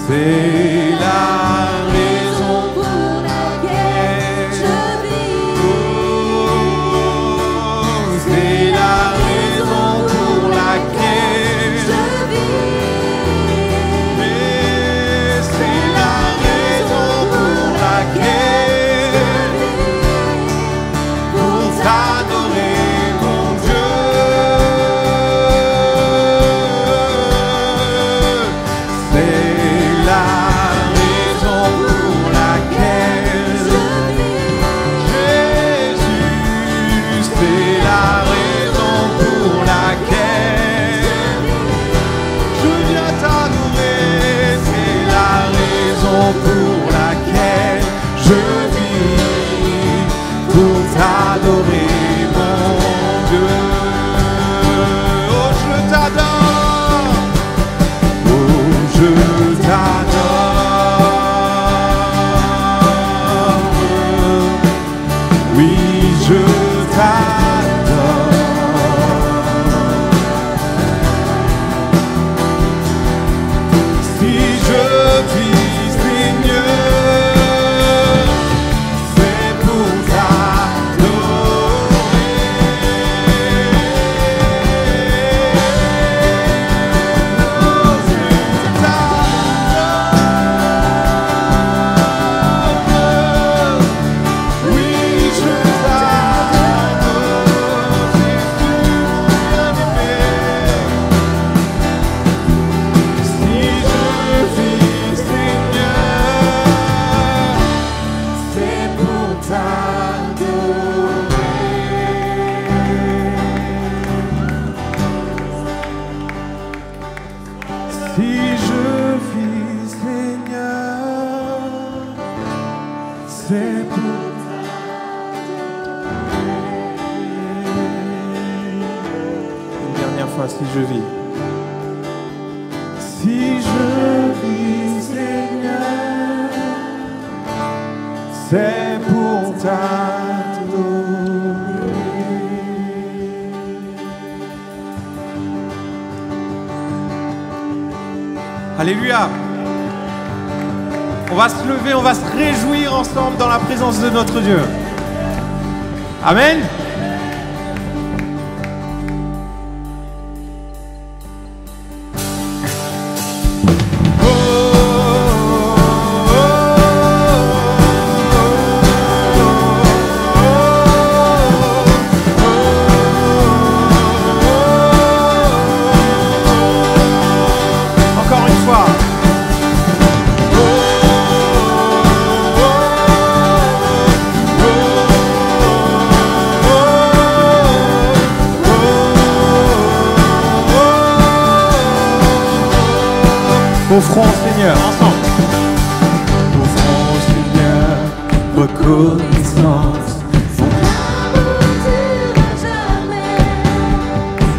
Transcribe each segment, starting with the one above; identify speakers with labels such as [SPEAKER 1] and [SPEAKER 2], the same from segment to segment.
[SPEAKER 1] C'est la raison pour laquelle je vis. C'est la raison pour laquelle je vis. C'est la raison pour laquelle pour t'adorer, mon Dieu. C'est la raison pour laquelle je vis. Jésus, c'est la raison pour laquelle je viens t'adorer. C'est la raison pour laquelle je vis, pour t'adorer, mon Dieu. Oh, je t'adore. Oh, je t'adore. Oui, je t'adore. Si je vis, Seigneur, c'est pour Si je vis, Seigneur, c'est pour une dernière fois, si je vis. Si je vis, Seigneur, c'est pour t'adorer. Alléluia. On va se lever, on va se réjouir ensemble dans la présence de notre Dieu. Amen. Encore une fois. Offrons au Seigneur ensemble. Offrons au Seigneur reconnaissance.
[SPEAKER 2] Son amour durera jamais.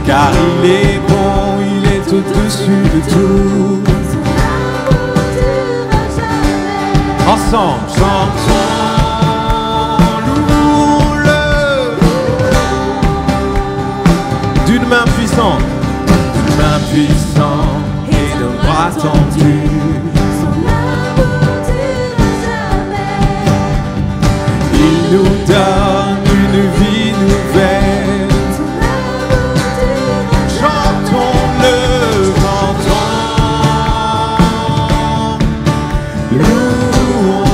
[SPEAKER 1] Car il est bon, il est au-dessus de tout.
[SPEAKER 2] Son amour durera jamais.
[SPEAKER 1] Ensemble, chantons, louons-le d'une main puissante, et de bras tendus.
[SPEAKER 2] Son amour durera jamais.
[SPEAKER 1] Il nous donne une vie nouvelle.
[SPEAKER 2] Son amour durera
[SPEAKER 1] Chantons-le, chantons, louons,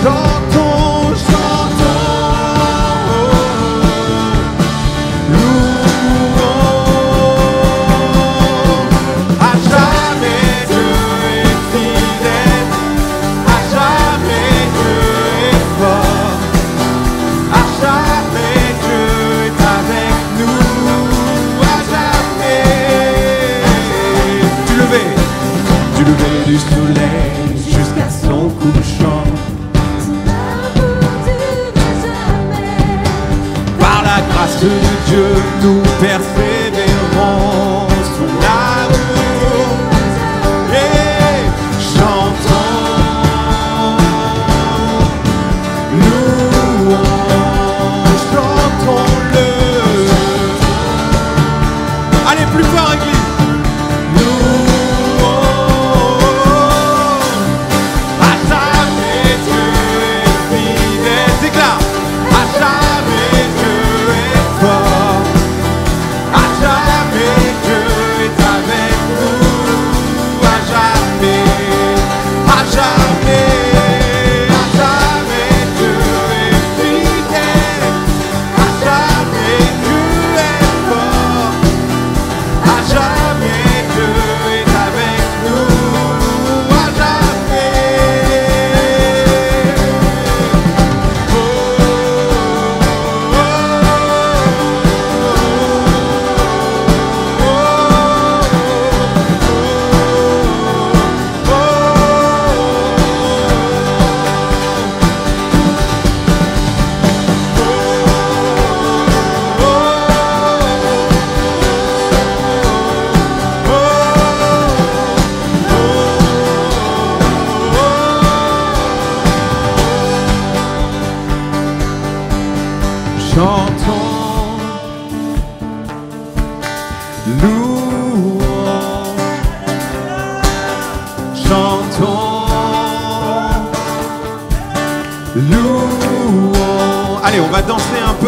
[SPEAKER 1] chantons, chantons, louons, à jamais.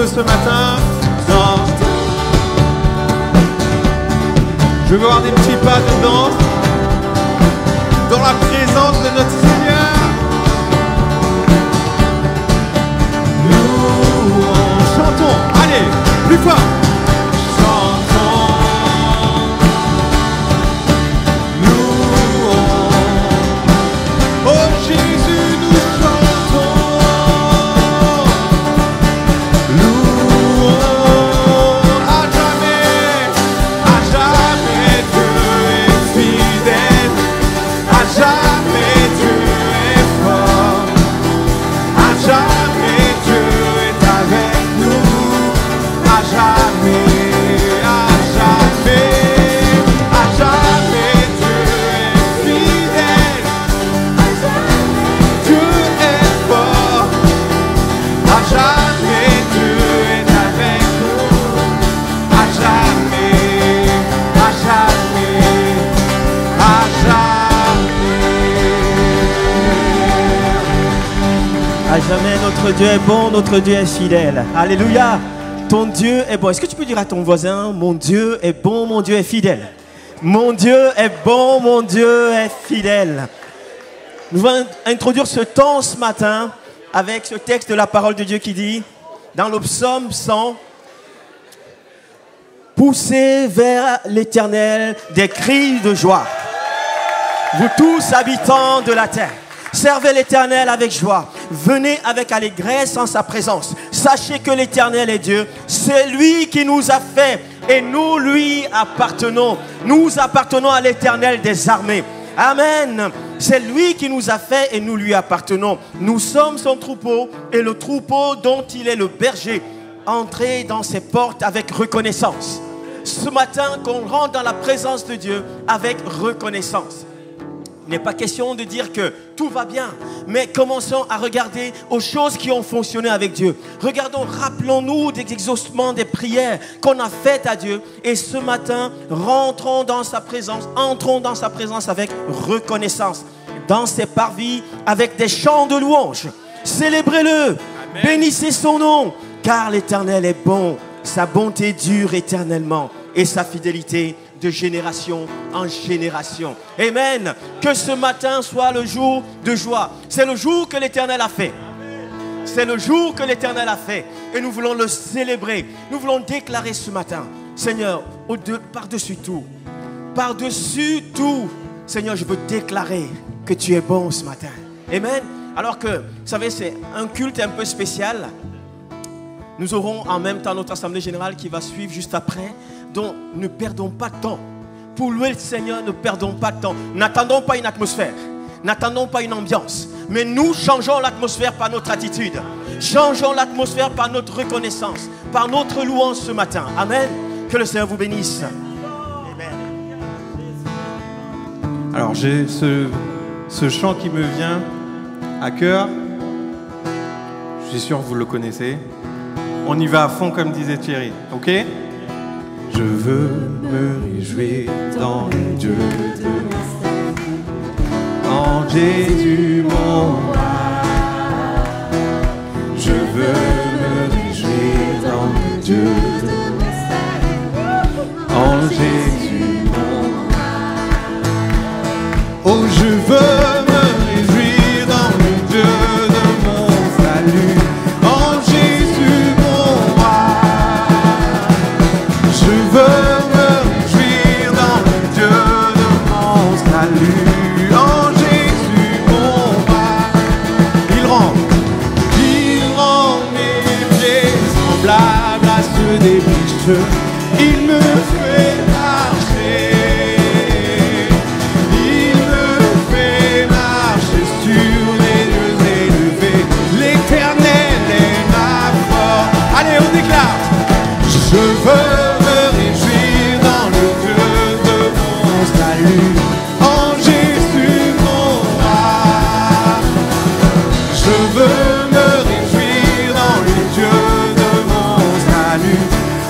[SPEAKER 1] veux ce matin. Non. Je veux voir des petits pas de danse dans la présence de notre Seigneur. Nous chantons. Allez, plus fort.
[SPEAKER 3] Jamais notre Dieu est bon, notre Dieu est fidèle. Alléluia. Ton Dieu est bon. Est-ce que tu peux dire à ton voisin, mon Dieu est bon, mon Dieu est fidèle. Mon Dieu est bon, mon Dieu est fidèle. Nous allons introduire ce temps ce matin avec ce texte de la parole de Dieu qui dit, dans le psaume 100, poussez vers l'Éternel des cris de joie. Vous tous habitants de la terre, servez l'Éternel avec joie. Venez avec allégresse en sa présence. Sachez que l'Éternel est Dieu. C'est lui qui nous a fait et nous lui appartenons. Nous appartenons à l'Éternel des armées. Amen. C'est lui qui nous a fait et nous lui appartenons. Nous sommes son troupeau et le troupeau dont il est le berger. Entrez dans ses portes avec reconnaissance. Ce matin, qu'on rentre dans la présence de Dieu avec reconnaissance. Il n'est pas question de dire que tout va bien, mais commençons à regarder aux choses qui ont fonctionné avec Dieu. Regardons, rappelons-nous des exaucements, des prières qu'on a faites à Dieu. Et ce matin, rentrons dans sa présence, entrons dans sa présence avec reconnaissance. Dans ses parvis, avec des chants de louange. Célébrez-le, bénissez son nom, car l'Éternel est bon. Sa bonté dure éternellement et sa fidélité de génération en génération. Amen. Que ce matin soit le jour de joie. C'est le jour que l'Éternel a fait. C'est le jour que l'Éternel a fait. Et nous voulons le célébrer. Nous voulons déclarer ce matin, Seigneur, par-dessus tout, Seigneur, je veux déclarer que tu es bon ce matin. Amen. Alors que, vous savez, c'est un culte un peu spécial. Nous aurons en même temps notre assemblée générale qui va suivre juste après. Donc, ne perdons pas de temps. Pour louer le Seigneur, ne perdons pas de temps. N'attendons pas une atmosphère. N'attendons pas une ambiance. Mais nous changeons l'atmosphère par notre attitude. Changeons l'atmosphère par notre reconnaissance. Par notre louange ce matin. Amen. Que le Seigneur vous bénisse. Amen.
[SPEAKER 1] Alors, j'ai ce chant qui me vient à cœur. Je suis sûr que vous le connaissez. On y va à fond comme disait Thierry. Ok ? Je veux me réjouir dans le Dieu de en Jésus mon roi. Je veux me réjouir dans le Dieu de en Jésus mon roi. Oh, je veux me réjouir dans le Dieu de mon salut. En Jésus mon roi. Je veux me réjouir dans le Dieu de mon salut. En Jésus mon roi. Il rend mes pieds semblables à ceux des bicheux. Il me fait marcher. Il me fait marcher sur les lieux élevés. L'Éternel est ma force. Allez, on déclare. Je veux me réjouir dans le Dieu de mon salut. En Jésus mon roi. Je veux me réjouir dans le Dieu de mon salut.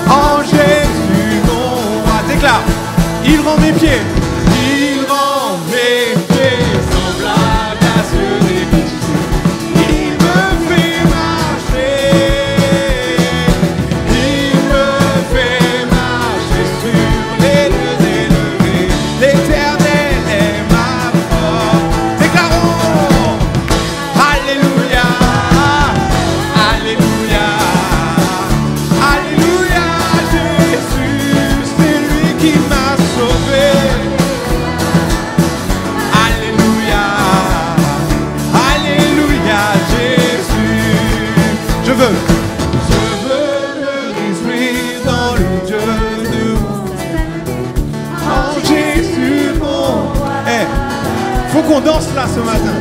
[SPEAKER 1] En Jésus mon roi. Déclare. Il rend mes pieds. Il rend mes pieds semblables à ceux des bicheux. Il me fait marcher. faut qu'on danse là ce matin.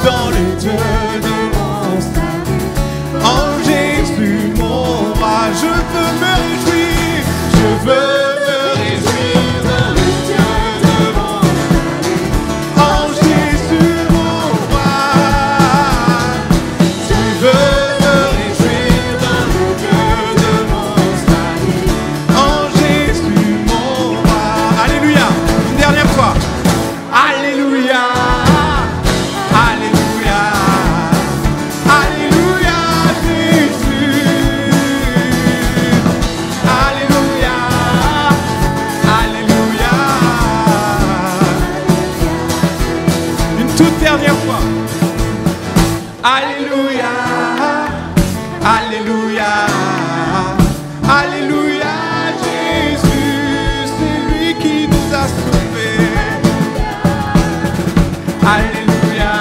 [SPEAKER 1] Dans les dieux de mon salut, en Jésus mon roi, je veux me réjouir. Je veux me réjouir dans les dieux de mon salut, en Jésus mon roi. Je veux me réjouir dans les dieux de mon salut, en Jésus mon roi. Alléluia. Une dernière fois. Alléluia. Alléluia. Alléluia, Jésus. Alléluia. Alléluia. Une toute dernière fois. Alléluia. Alléluia. Alléluia, Jésus. C'est lui qui nous a sauvés. Alléluia,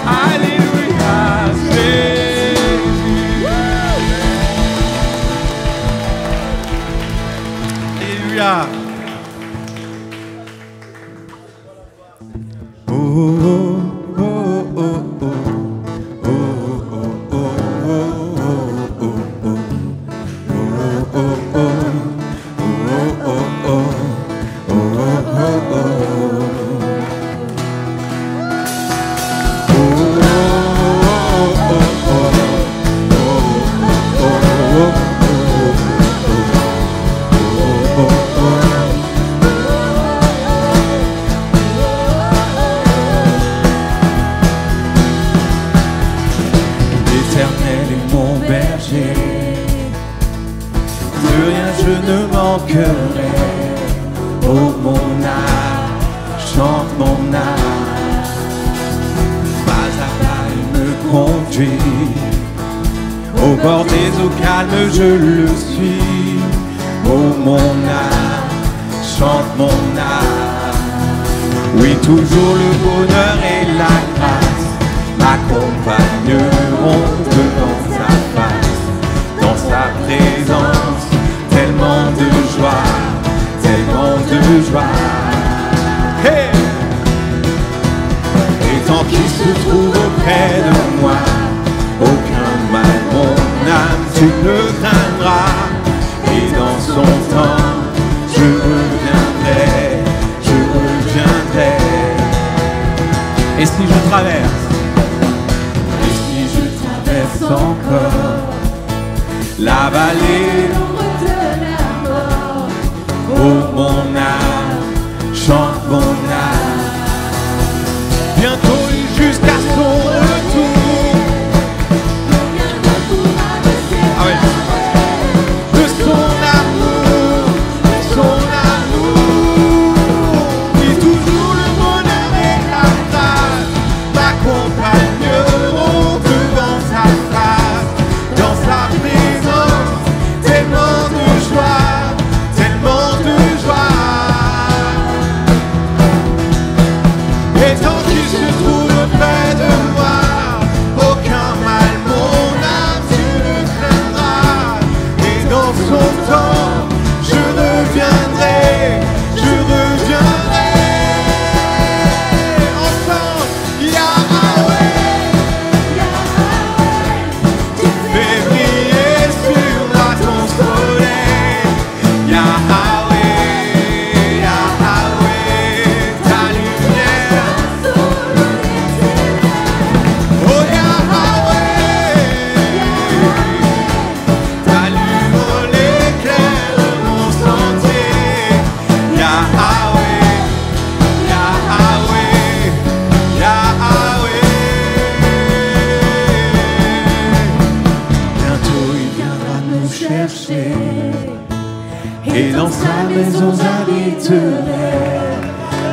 [SPEAKER 1] Alléluia, Jésus. Alléluia. Oh, oh, oh, oh, oh. Oh, oh, oh, oh, oh, oh, oh, L'Éternel est mon berger, de rien je ne manquerai. Oh mon âme, chante mon âme, pas à pas il me conduit. Au bord des eaux calmes je le suis. Oh mon âme, chante mon âme. Oui, toujours le bonheur et la grâce m'accompagneront devant sa face. Dans sa présence, tellement de joie, tellement de joie. Hey! Et tant qu'il se trouve auprès de moi, aucun mal, mon âme, tu ne craindras. Et dans son temps, je reviendrai, je reviendrai. Et si je traverse, encore la vallée oh mon âme, chante mon âme. Bientôt jusqu'à son retour. Ah oui. De son amour, et toujours le bonheur et la grâce m'accompagneront devant sa face. Dans sa présence, tellement de joie, tellement de joie. Et tant qu'il se trouve près de moi, aucun mal, mon âme, tu ne craindras. Et dans son temps, je reviendrai, je reviendrai. Ensemble, Yahweh, fais briller sur moi ton soleil. Yahweh, Yahweh, ta lumière. Oh Yahweh, ta lumière éclaire mon sentier. Yahweh, Yahweh, Yahweh. Bientôt il viendra nous chercher, et dans sa maison j'habiterai.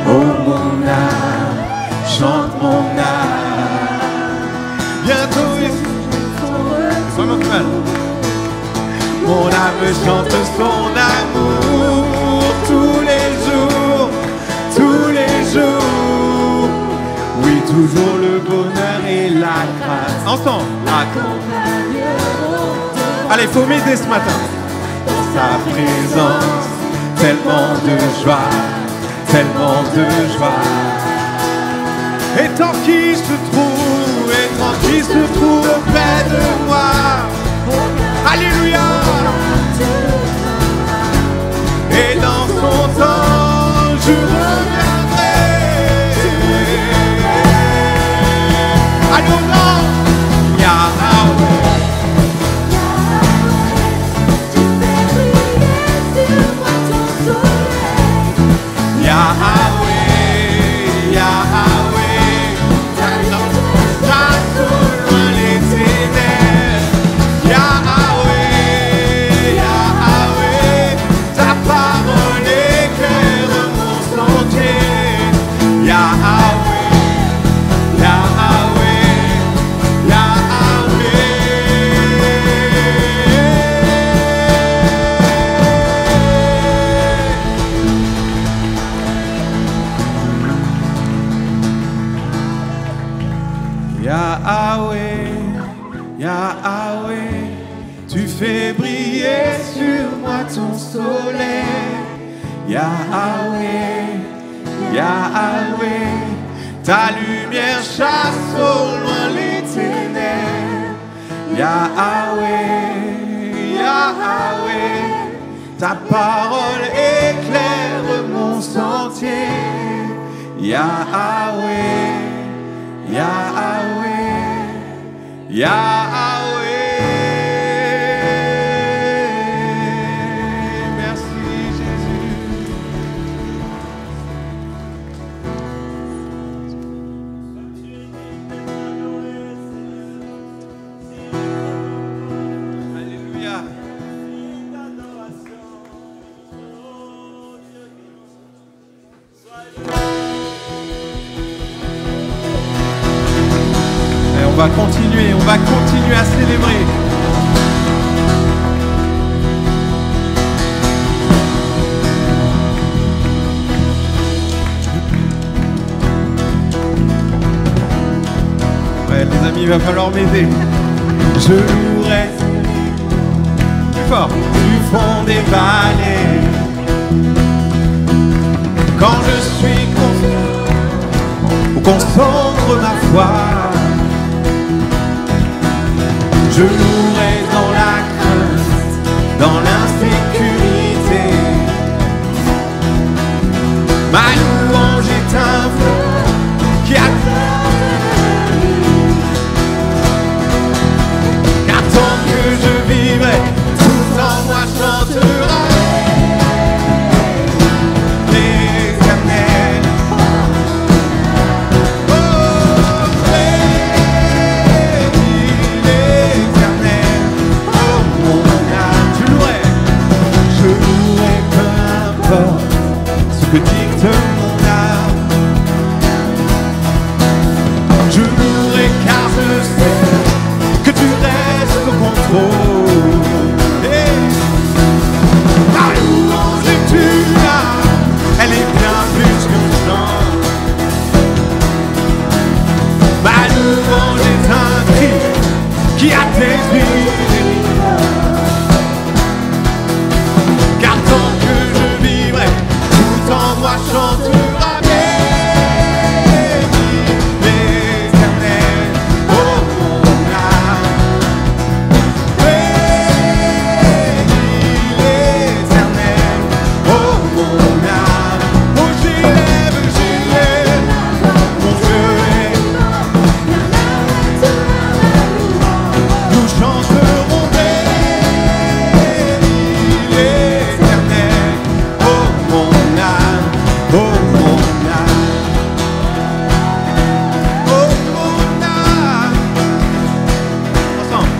[SPEAKER 1] Oh mon âme, chante mon âme. Bientôt il mon âme chante son amour tous les jours, tous les jours. Oui, toujours le bonheur et la grâce. Ensemble, allez, faut m'aider ce matin. Dans sa présence, tellement de joie, tellement de joie. Et tant qu'il se trouve près de moi. Alléluia. Et dans son temps, je reviendrai. Alléluia. Yahweh. Yahweh, Yahweh, t'as au loin les ténèbres. Yahweh, Yahweh, ta parole éclaire mon sentier. Yahweh, Yahweh, Yahweh. Yahweh, Yahweh, tu fais briller sur moi ton soleil. Yahweh, Yahweh, ta lumière chasse au loin les ténèbres. Yahweh, Yahweh, ta parole éclaire mon sentier. Yahweh, Yahweh, Yahweh. Merci Jésus. Alléluia. Et on va continuer à célébrer. Ouais, les amis, il va falloir m'aider. Je louerai plus fort du fond des vallées. Quand je suis concentre ma foi. Je louerai dans la crainte, dans l'insécurité. Ma louange est un feu qui car tant que je vivrai, tout en moi chantera l'Éternel. Oh, l'Éternel. Oh, mon âme, je louerai, peu importe ce que dicte mon âme. Je louerai car je sais que tu restes au contrôle. Hey. Ma louange est une âme, elle est bien plus qu'un chant. Ma louange est un cri qui atténue les rives. Car tant que je vivrai, tout en moi chantera l'Éternel. Oh mon âme, bénis l'Éternel. Oh mon âme, oh j'élève mon Dieu et nous chanterons bénis l'Éternel. Oh mon âme, oh mon âme, oh mon âme. Ensemble.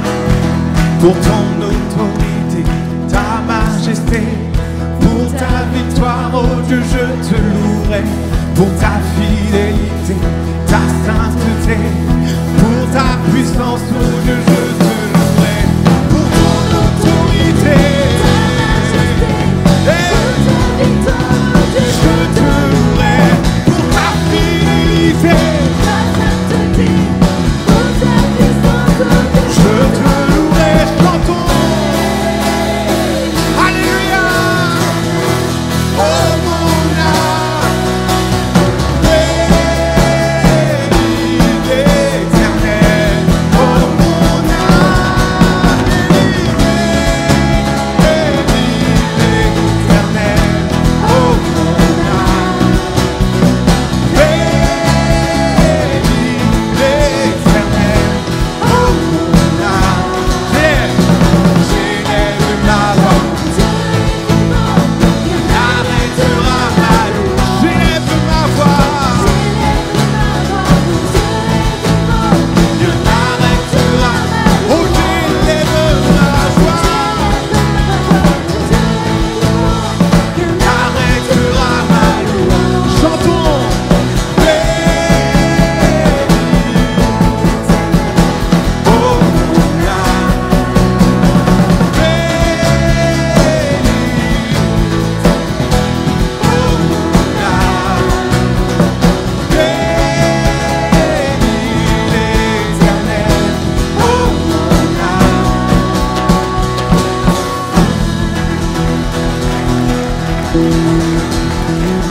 [SPEAKER 1] Pour ton autorité, ta majesté, pour ta victoire, oh Dieu, je te louerai. Pour ta fidélité, ta sainteté, pour ta puissance, oh Dieu, je te louerai. Pour ton autorité, je te louerai. Pour ta fidélité, je te louerai. Chantons. Alléluia. Oh mon âme,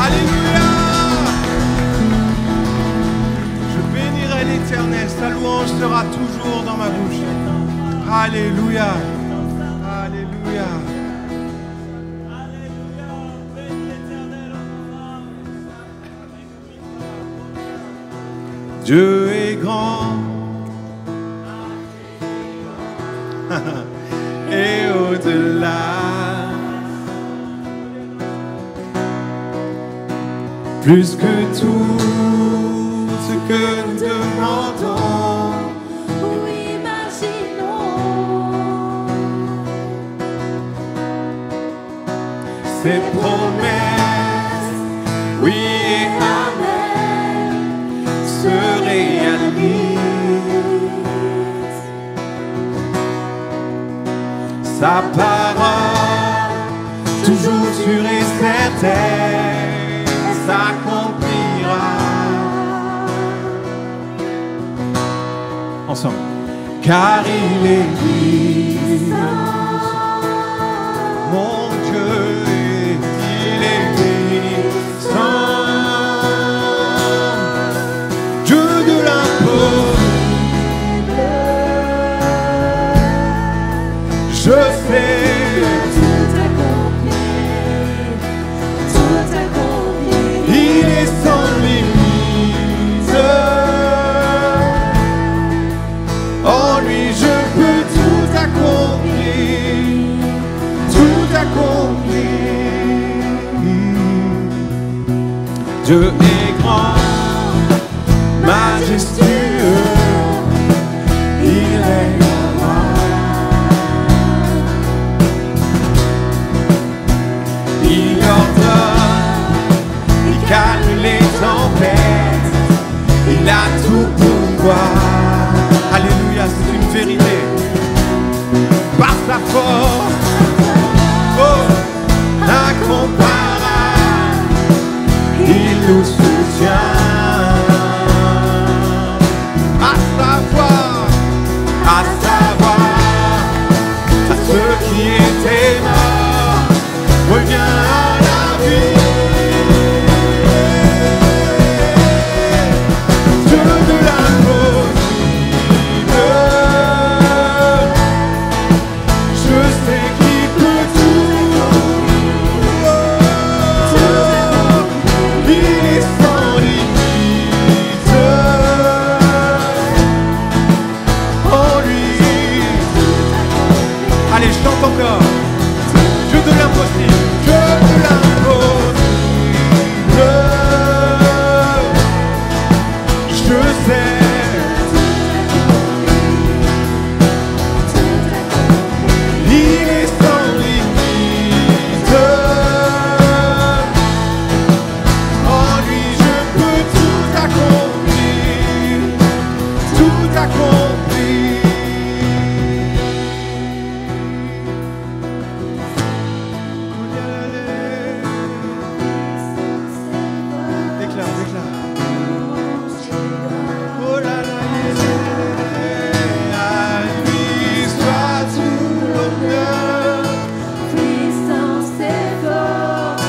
[SPEAKER 1] Alléluia. Je bénirai l'Éternel, sa louange sera toujours dans ma bouche. Alléluia. Alléluia. Dieu est grand et au-delà, plus que tout ce que nous demandons
[SPEAKER 2] ou imaginons.
[SPEAKER 1] ses promesses, oui et
[SPEAKER 2] Amen.
[SPEAKER 1] se réalisent. Sa parole, toujours sûre et certaine, s'accomplira. Ensemble. Car il est vivant, mon Dieu, il est puissant. Dieu de l'impossible, je sais.
[SPEAKER 2] Tout accompli, tout accompli.
[SPEAKER 1] Il est sans limite. En lui je peux tout accomplir, tout accomplir. Dieu est grand, majestueux, il est roi. Il ordonne, il calme les tempêtes, il a tout pouvoir. Alléluia, c'est une vérité. Par sa force, oh, incomparable, il nous soutient. À savoir, à ceux qui étaient morts, revient à la vie. Dieu de l'impossible, je sais qu'il peut tout. Il est sans limite. En lui. Allez, je chante encore. Dieu de l'impossible, Dieu de l'impossible. Je sais. Il est sans limite. En lui je peux tout accomplir, tout accomplir. Déclare, déclare. Oh là là, à lui soit tout l'honneur,
[SPEAKER 2] Puissance et force,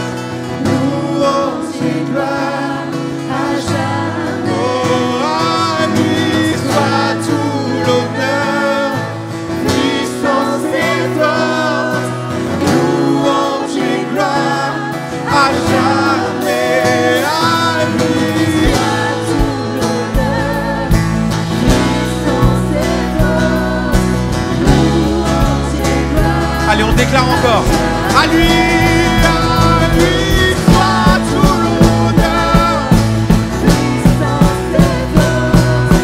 [SPEAKER 1] louange et gloire.
[SPEAKER 2] à jamais.
[SPEAKER 1] Oh, à lui soit tout l'honneur, puissance et force, louange et gloire. À jamais, à lui.
[SPEAKER 2] Tout l'honneur, puissance et force, louange et gloire.
[SPEAKER 1] Allez, on déclare encore. À lui soit tout l'honneur,
[SPEAKER 2] Puissance et force,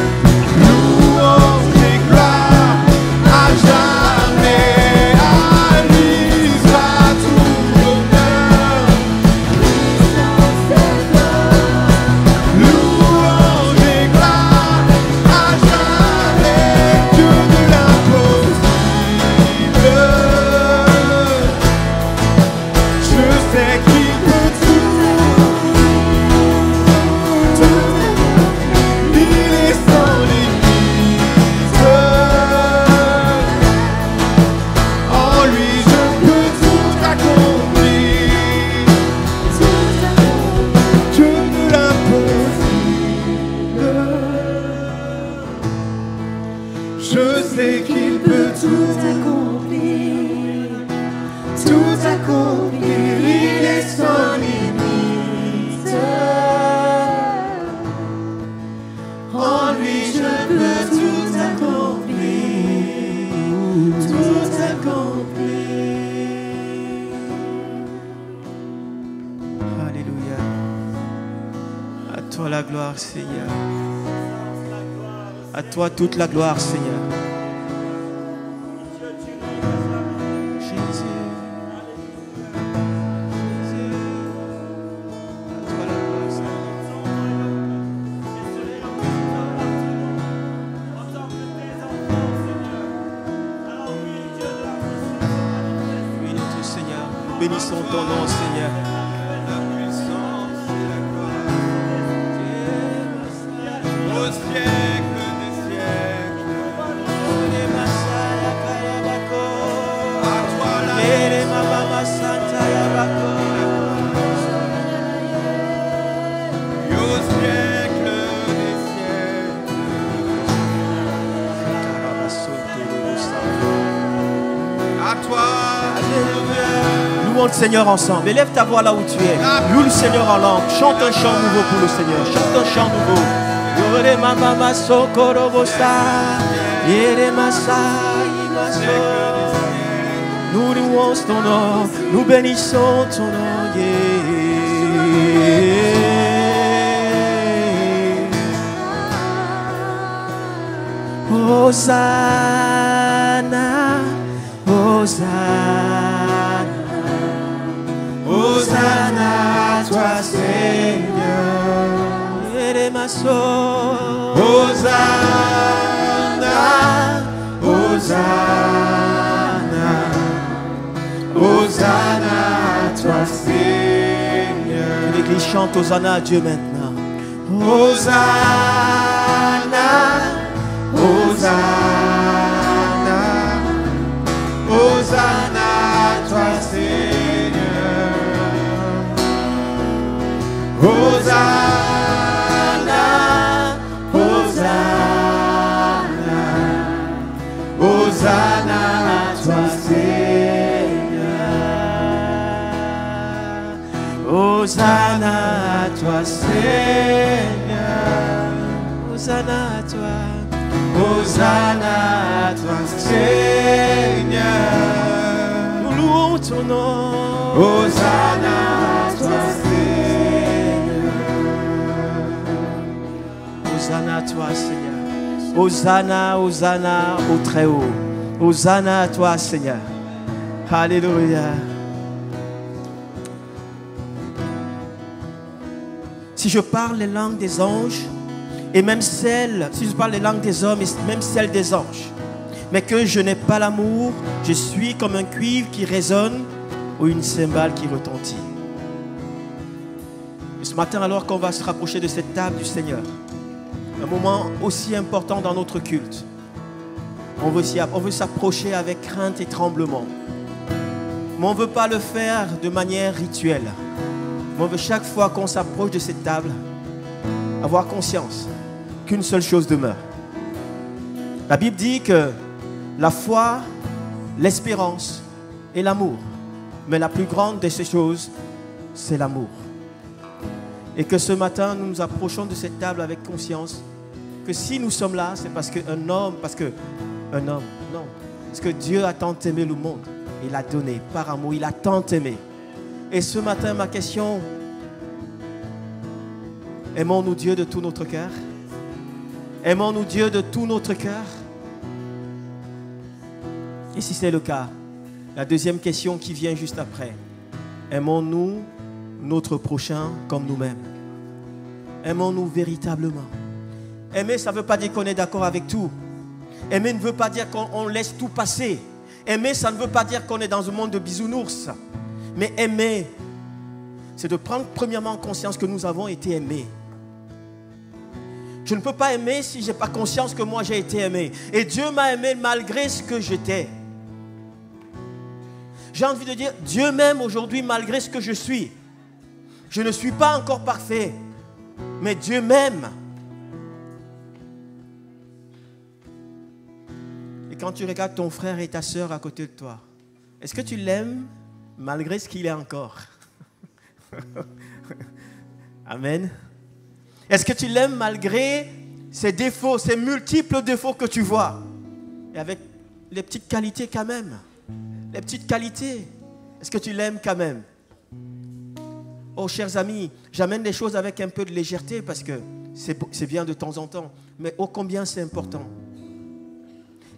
[SPEAKER 1] louange et gloire. À jamais, à lui soit tout l'honneur,
[SPEAKER 2] puissance et force,
[SPEAKER 1] louange et gloire. À jamais, Dieu de l'impossible.
[SPEAKER 3] toi la gloire, Seigneur. À toi toute la gloire, Seigneur. Jésus. À toi la gloire, Seigneur. Oui, notre Seigneur, nous bénissons ton nom, Seigneur.
[SPEAKER 1] La puissance et la gloire. Au siècle des siècles. À toi la et au siècle des siècles. À toi.
[SPEAKER 3] Louons le Seigneur ensemble. Élève ta voix là où tu es. Loue le Seigneur en langue. Chante un chant nouveau pour le Seigneur. Chante un chant nouveau. Yore mama maso korobosa. Yere masa imaso. Nous louons ton nom. Nous bénissons ton nom. Yeah. Hosanna. Hosanna. Hosanna à toi, Seigneur. Eremaso.
[SPEAKER 1] Hosanna, Hosanna, Hosanna à toi, Seigneur.
[SPEAKER 3] L'Église chante Hosanna à Dieu maintenant.
[SPEAKER 1] Hosanna, Hosanna, Hosanna à toi, Seigneur. Hosanna, Hosanna, Hosanna à toi, Seigneur.
[SPEAKER 3] Hosanna à toi, Seigneur. Hosanna à toi.
[SPEAKER 1] Hosanna à toi, Seigneur.
[SPEAKER 3] Nous louons ton nom.
[SPEAKER 1] Hosanna à toi, Seigneur.
[SPEAKER 3] Hosanna à toi, Seigneur. Hosanna, Hosanna au très haut. Hosanna à toi, Seigneur. Alléluia. Si je parle les langues des anges, et même celles, si je parle les langues des hommes, et même celles des anges, mais que je n'ai pas l'amour, je suis comme un cuivre qui résonne ou une cymbale qui retentit. Et ce matin, alors qu'on va se rapprocher de cette table du Seigneur, un moment aussi important dans notre culte, on veut s'approcher avec crainte et tremblement. Mais on ne veut pas le faire de manière rituelle. Mais on veut chaque fois qu'on s'approche de cette table, avoir conscience qu'une seule chose demeure. La Bible dit que la foi, l'espérance et l'amour. Mais la plus grande de ces choses, c'est l'amour. Et que ce matin, nous nous approchons de cette table avec conscience que si nous sommes là, c'est parce que Dieu a tant aimé le monde. Il a donné par amour, il a tant aimé. Et ce matin, ma question, aimons-nous Dieu de tout notre cœur? Aimons-nous Dieu de tout notre cœur? Et si c'est le cas, la deuxième question qui vient juste après, aimons-nous notre prochain comme nous-mêmes? Aimons-nous véritablement? Aimer, ça ne veut pas dire qu'on est d'accord avec tout. Aimer ne veut pas dire qu'on laisse tout passer. Aimer, ça ne veut pas dire qu'on est dans un monde de bisounours. Mais aimer, c'est de prendre premièrement conscience que nous avons été aimés. Je ne peux pas aimer si je n'ai pas conscience que moi j'ai été aimé. Et Dieu m'a aimé malgré ce que j'étais. J'ai envie de dire, Dieu m'aime aujourd'hui malgré ce que je suis. Je ne suis pas encore parfait, mais Dieu m'aime. Et quand tu regardes ton frère et ta soeur à côté de toi, est-ce que tu l'aimes malgré ce qu'il est encore? Amen. Est-ce que tu l'aimes malgré ses défauts, ses multiples défauts que tu vois? Et avec les petites qualités quand même. Les petites qualités. Est-ce que tu l'aimes quand même? Oh, chers amis, j'amène les choses avec un peu de légèreté parce que c'est bien de temps en temps. Mais ô combien c'est important.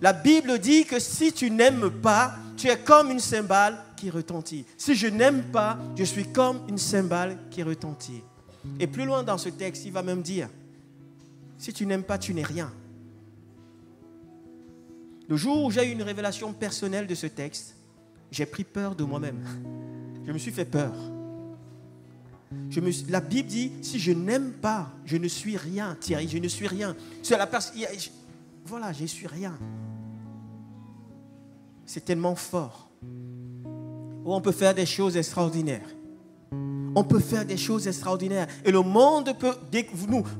[SPEAKER 3] La Bible dit que si tu n'aimes pas, tu es comme une cymbale qui retentit. Si je n'aime pas, je suis comme une cymbale qui retentit. Et plus loin dans ce texte, il va même dire, si tu n'aimes pas, tu n'es rien. Le jour où j'ai eu une révélation personnelle de ce texte, j'ai pris peur de moi-même. Je me suis fait peur. La Bible dit, si je n'aime pas, je ne suis rien, Thierry, je ne suis rien. C'est la personne, voilà, je ne suis rien. C'est tellement fort. Où on peut faire des choses extraordinaires. On peut faire des choses extraordinaires. Et le monde peut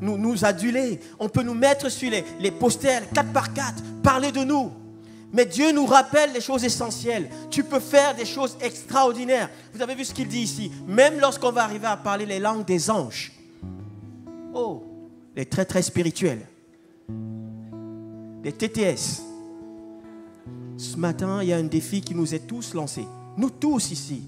[SPEAKER 3] nous aduler. On peut nous mettre sur les posters 4x4, parler de nous. Mais Dieu nous rappelle les choses essentielles. Tu peux faire des choses extraordinaires. Vous avez vu ce qu'il dit ici. Même lorsqu'on va arriver à parler les langues des anges. Oh, les très très spirituels. Les TTS. Ce matin, il y a un défi qui nous est tous lancé. Nous tous ici.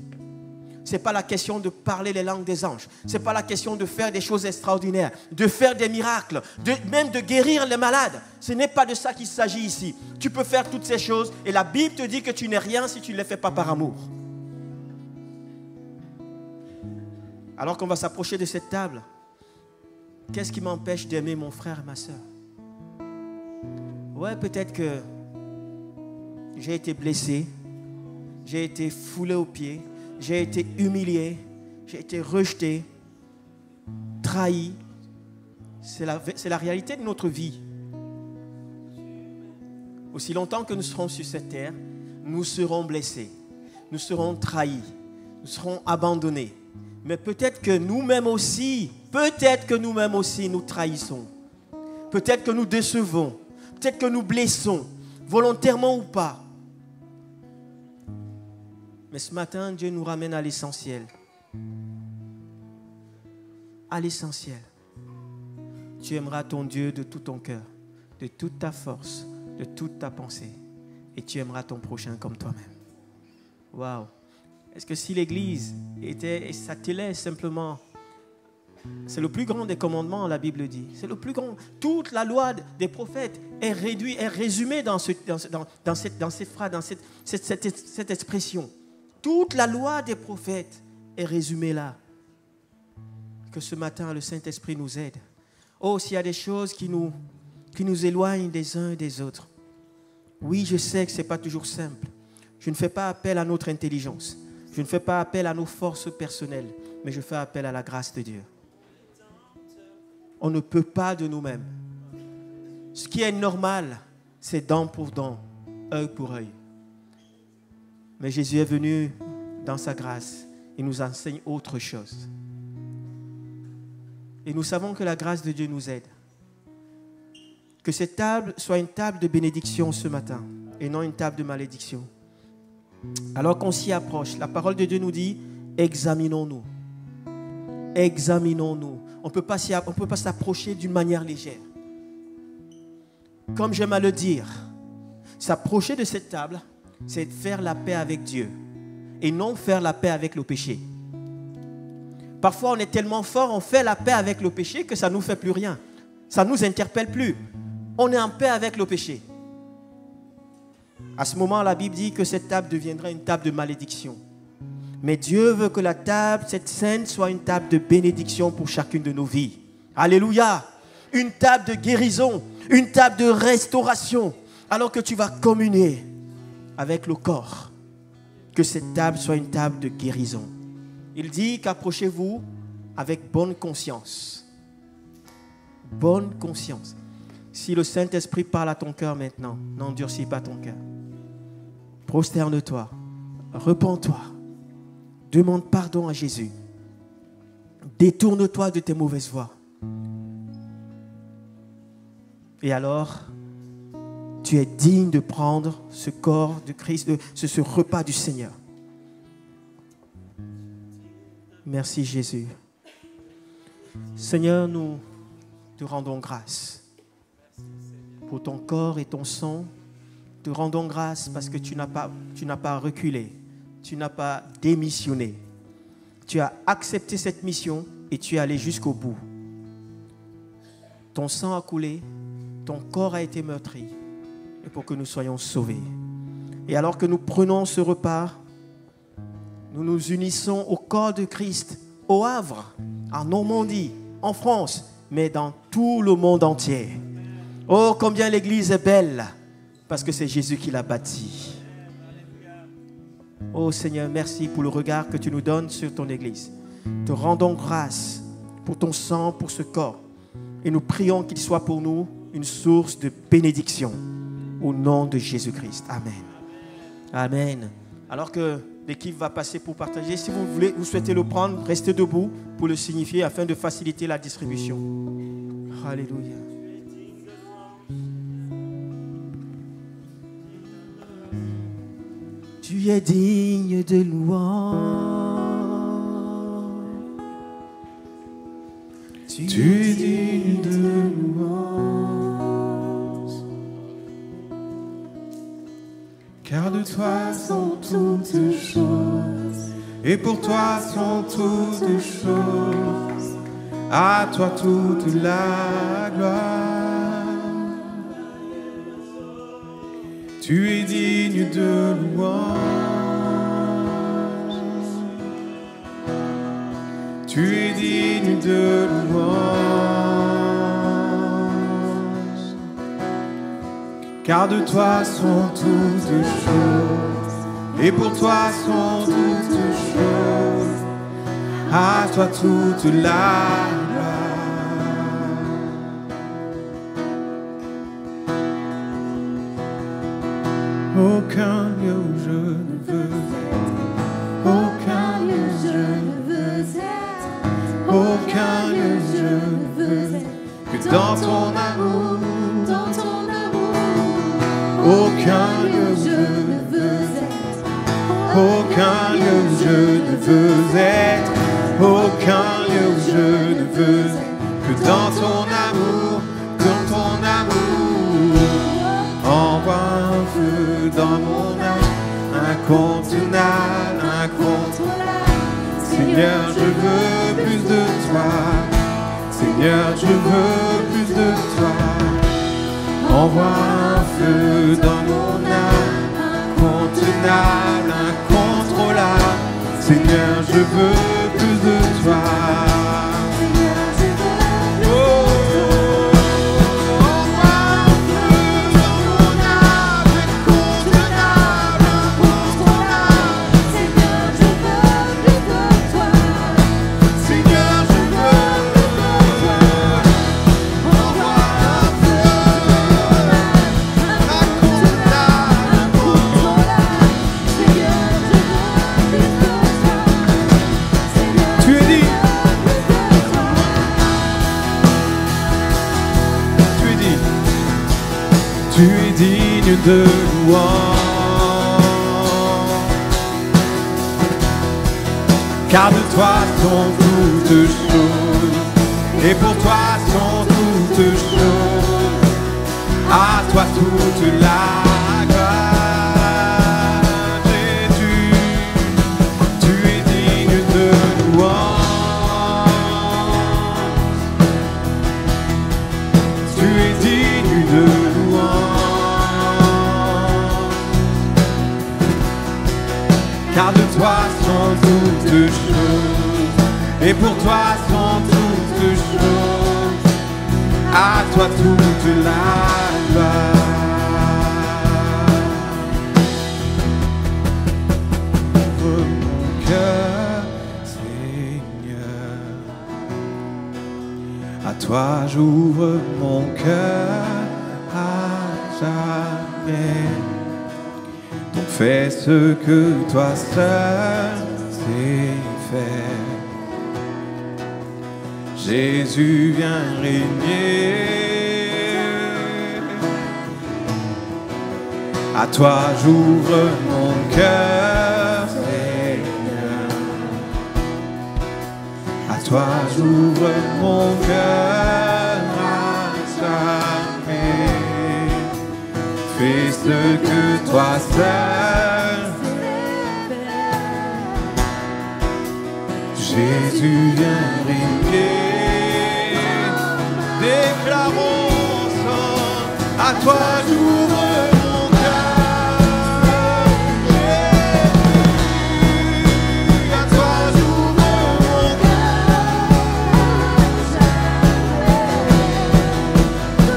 [SPEAKER 3] Ce n'est pas la question de parler les langues des anges. Ce n'est pas la question de faire des choses extraordinaires, de faire des miracles, même de guérir les malades. Ce n'est pas de ça qu'il s'agit ici. Tu peux faire toutes ces choses et la Bible te dit que tu n'es rien si tu ne les fais pas par amour. Alors qu'on va s'approcher de cette table, qu'est-ce qui m'empêche d'aimer mon frère et ma soeur? Ouais, peut-être que j'ai été blessé, j'ai été foulé aux pieds, j'ai été humilié, j'ai été rejeté, trahi. C'est la réalité de notre vie. Aussi longtemps que nous serons sur cette terre, nous serons blessés, nous serons trahis, nous serons abandonnés. Mais peut-être que nous-mêmes aussi, nous trahissons. Peut-être que nous décevons, peut-être que nous blessons, volontairement ou pas. Mais ce matin, Dieu nous ramène à l'essentiel. À l'essentiel. Tu aimeras ton Dieu de tout ton cœur, de toute ta force, de toute ta pensée. Et tu aimeras ton prochain comme toi-même. Waouh! Est-ce que si l'Église était, et ça te laisse simplement, c'est le plus grand des commandements, la Bible dit. C'est le plus grand. Toute la loi des prophètes est résumée dans cette phrase, dans cette expression. Toute la loi des prophètes est résumée là. Que ce matin, le Saint-Esprit nous aide. Oh, s'il y a des choses qui nous éloignent des uns et des autres. Oui, je sais que ce n'est pas toujours simple. Je ne fais pas appel à notre intelligence. Je ne fais pas appel à nos forces personnelles. Mais je fais appel à la grâce de Dieu. On ne peut pas de nous-mêmes. Ce qui est normal, c'est dent pour dent, œil pour œil. Mais Jésus est venu dans sa grâce. Il nous enseigne autre chose. Et nous savons que la grâce de Dieu nous aide. Que cette table soit une table de bénédiction ce matin et non une table de malédiction. Alors qu'on s'y approche, la parole de Dieu nous dit, examinons-nous. Examinons-nous. On ne peut pas s'approcher d'une manière légère. Comme j'aime à le dire, s'approcher de cette table, c'est faire la paix avec Dieu et non faire la paix avec le péché. Parfois, on est tellement fort, on fait la paix avec le péché que ça ne nous fait plus rien. Ça ne nous interpelle plus. On est en paix avec le péché. À ce moment, la Bible dit que cette table deviendra une table de malédiction. Mais Dieu veut que la table, cette scène, soit une table de bénédiction pour chacune de nos vies. Alléluia! Une table de guérison, une table de restauration, alors que tu vas communier avec le corps. Que cette table soit une table de guérison. Il dit qu'approchez-vous avec bonne conscience. Bonne conscience. Si le Saint-Esprit parle à ton cœur maintenant, n'endurcis pas ton cœur. Prosterne-toi, repens-toi, demande pardon à Jésus. Détourne-toi de tes mauvaises voies. Et alors, tu es digne de prendre ce corps de Christ, ce repas du Seigneur. Merci Jésus. Seigneur, nous te rendons grâce pour ton corps et ton sang. Te rendons grâce parce que tu n'as pas reculé, tu n'as pas démissionné. tu as accepté cette mission et tu es allé jusqu'au bout. Ton sang a coulé, ton corps a été meurtri, et pour que nous soyons sauvés. Et alors que nous prenons ce repas, nous nous unissons au corps de Christ, au Havre, en Normandie, en France, mais dans tout le monde entier. Oh, combien l'Église est belle, parce que c'est Jésus qui l'a bâtie. Oh Seigneur, merci pour le regard que tu nous donnes sur ton Église. Te rendons grâce pour ton sang, pour ce corps. Et nous prions qu'il soit pour nous une source de bénédiction. Au nom de Jésus-Christ. Amen. Amen. Alors que l'équipe va passer pour partager, si vous souhaitez le prendre, restez debout pour le signifier afin de faciliter la distribution. Alléluia. Tu es digne de louange. Tu es digne de louange.
[SPEAKER 1] Car de toi sont toutes choses, et pour toi sont toutes choses. À toi toute la gloire. Tu es digne de louange. Tu es digne de louange. Car de toi sont toutes choses, et pour toi sont toutes choses. À toi toute la gloire. Aucun lieu où je ne veux être, aucun lieu où je ne veux être, aucun lieu où je ne veux être, que dans ton amour,
[SPEAKER 2] Dans ton amour,
[SPEAKER 1] aucun lieu où je ne veux être, aucun lieu où je ne veux être, aucun lieu où je ne veux être, que dans ton amour, envoie un feu dans mon âme, incontournable, incontrôlable. Seigneur, je veux plus de toi. Seigneur, je veux plus de toi. Envoie un feu dans mon âme, incontournable, incontrôlable. Seigneur, je veux plus de toi. Tu es digne de louange, car de toi sont toutes choses, et pour toi sont toutes choses. À toi toute la gloire, Jésus. Tu es digne de louange, tu es digne de car de toi sont toutes choses, et pour toi sont toutes choses. À toi toute la gloire. Ouvre mon cœur, Seigneur. À toi j'ouvre mon cœur à jamais. Fais ce que toi seul sais faire. Jésus vient régner. À toi j'ouvre mon cœur, Seigneur. À toi j'ouvre mon cœur à jamais. Fais ce que toi seul. Jésus vient régner. Déclarons ensemble, à toi j'ouvre mon cœur. Jésus, à toi j'ouvre mon cœur.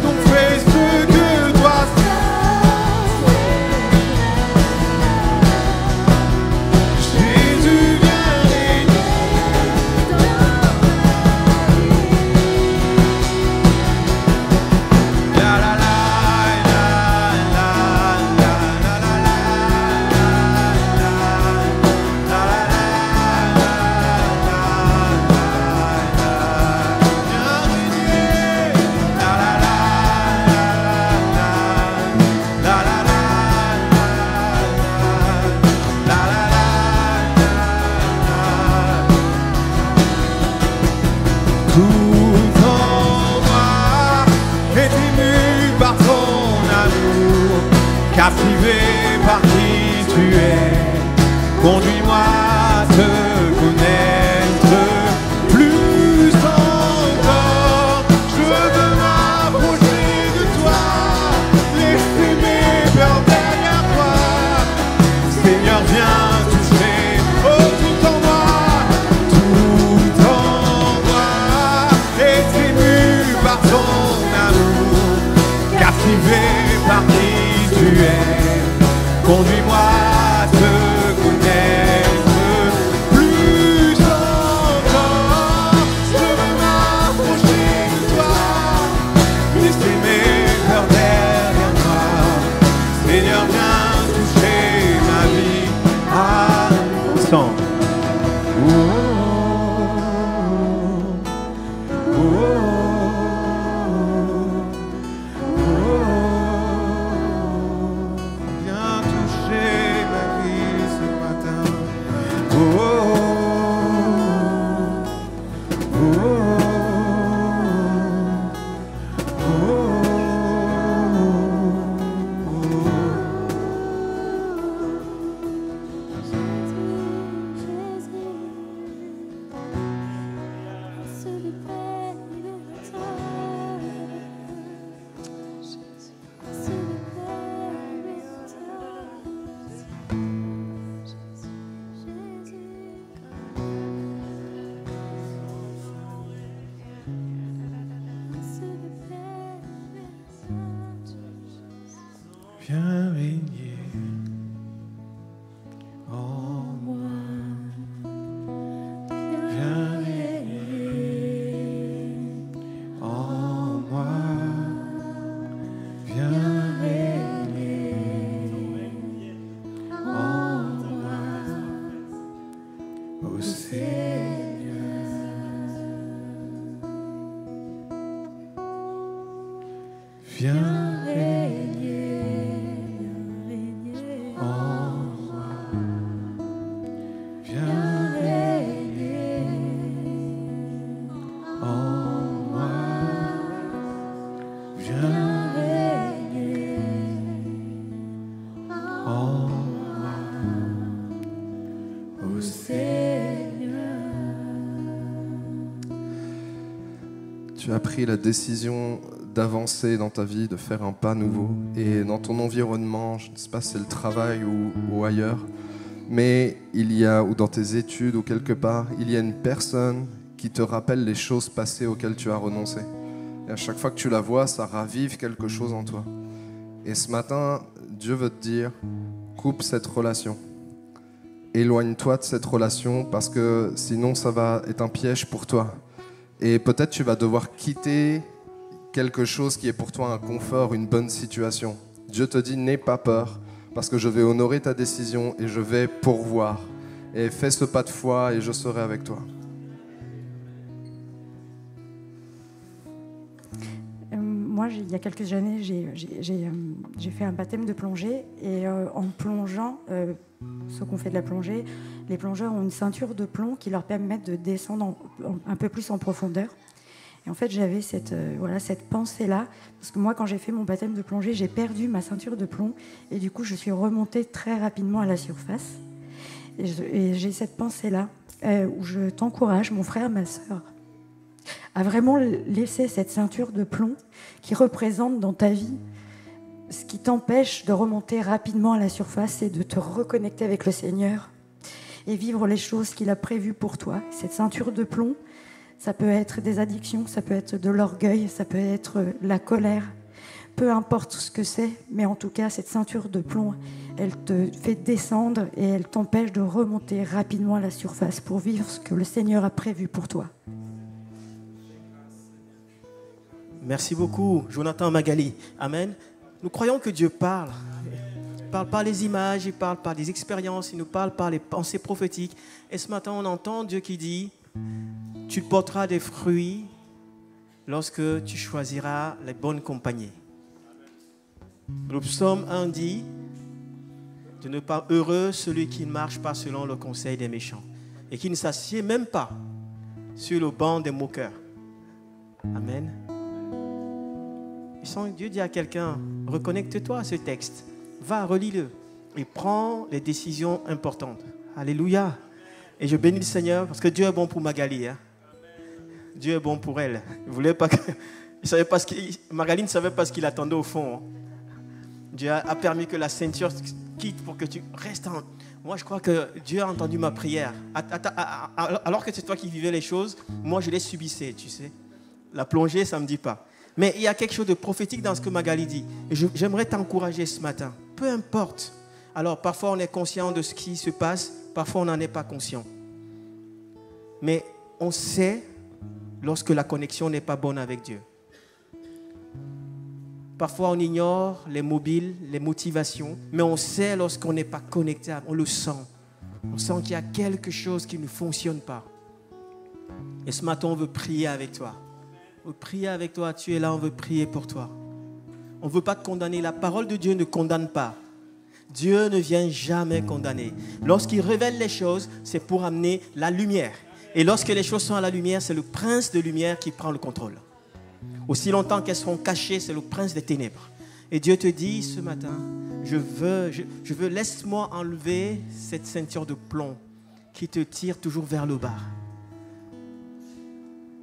[SPEAKER 1] Donc fais ce que toi Jésus vient régner. La la la la la la la la tout en moi est ému par ton amour, captivé par qui tu es. Conduis-moi à te connaître plus encore. Je veux m'approcher de toi, laisser mes peurs derrière toi. Seigneur, viens toucher, oh tout en moi est ému par ton amour, captivé par qui tu es. Conduis-moi à te connaître plus encore. Je veux m'approcher de toi, laisser mes peurs derrière moi. Seigneur, viens toucher ma vie. Ensemble. Viens toucher ma vie ce matin. Viens régner en moi. Viens régner en moi. Viens régner en moi. Ô Seigneur. Viens
[SPEAKER 4] Tu as pris la décision d'avancer dans ta vie, de faire un pas nouveau. Et dans ton environnement, je ne sais pas si c'est le travail ou ailleurs, mais il y a, ou dans tes études ou quelque part, il y a une personne qui te rappelle les choses passées auxquelles tu as renoncé. Et à chaque fois que tu la vois, ça ravive quelque chose en toi. Et ce matin, Dieu veut te dire, coupe cette relation. Éloigne-toi de cette relation parce que sinon ça va être un piège pour toi. Et peut-être tu vas devoir quitter quelque chose qui est pour toi un confort, une bonne situation. Dieu te dit, n'aie pas peur, parce que je vais honorer ta décision et je vais pourvoir. Et fais ce pas de foi et je serai avec toi.
[SPEAKER 5] Moi, il y a quelques années, j'ai fait un baptême de plongée. Et en plongeant, ceux qui ont fait de la plongée, les plongeurs ont une ceinture de plomb qui leur permet de descendre un peu plus en profondeur. Et en fait, j'avais cette pensée-là, parce que moi, quand j'ai fait mon baptême de plongée, j'ai perdu ma ceinture de plomb, et du coup, je suis remontée très rapidement à la surface. Et j'ai cette pensée-là, où je t'encourage, mon frère, ma sœur, à vraiment laisser cette ceinture de plomb qui représente dans ta vie ce qui t'empêche de remonter rapidement à la surface et de te reconnecter avec le Seigneur et vivre les choses qu'il a prévues pour toi. Cette ceinture de plomb, ça peut être des addictions, ça peut être de l'orgueil, ça peut être la colère. Peu importe ce que c'est, mais en tout cas, cette ceinture de plomb, elle te fait descendre et elle t'empêche de remonter rapidement à la surface pour vivre ce que le Seigneur a prévu pour toi.
[SPEAKER 3] Merci beaucoup, Jonathan Magali. Amen. Nous croyons que Dieu parle. Il parle par les images, il parle par des expériences, il nous parle par les pensées prophétiques. Et ce matin, on entend Dieu qui dit, tu porteras des fruits lorsque tu choisiras les bonnes compagnies. Le psaume 1 dit, de ne pas heureux celui qui ne marche pas selon le conseil des méchants et qui ne s'assied même pas sur le banc des moqueurs. Amen. Dieu dit à quelqu'un, reconnecte-toi à ce texte, va, relis-le et prends les décisions importantes. Alléluia. Et je bénis le Seigneur parce que Dieu est bon pour Magali. Hein? Dieu est bon pour elle. Il voulait pas que... Magali ne savait pas ce qu'il attendait au fond. Hein? Dieu a permis que la ceinture quitte pour que tu restes en... Moi, je crois que Dieu a entendu ma prière. Alors que c'est toi qui vivais les choses, moi, je les subissais, tu sais. La plongée, ça ne me dit pas. Mais il y a quelque chose de prophétique dans ce que Magali dit. Et j'aimerais t'encourager ce matin. Peu importe. Alors, parfois, on est conscient de ce qui se passe. Parfois, on n'en est pas conscient. Mais on sait lorsque la connexion n'est pas bonne avec Dieu. Parfois, on ignore les mobiles, les motivations. Mais on sait lorsqu'on n'est pas connecté. On le sent. On sent qu'il y a quelque chose qui ne fonctionne pas. Et ce matin, on veut prier avec toi. On veut prier avec toi, tu es là, on veut prier pour toi. On ne veut pas te condamner. La parole de Dieu ne condamne pas. Dieu ne vient jamais condamner. Lorsqu'il révèle les choses, c'est pour amener la lumière. Et lorsque les choses sont à la lumière, c'est le prince de lumière qui prend le contrôle. Aussi longtemps qu'elles seront cachées, c'est le prince des ténèbres. Et Dieu te dit ce matin, je veux, laisse-moi enlever cette ceinture de plomb qui te tire toujours vers le bas.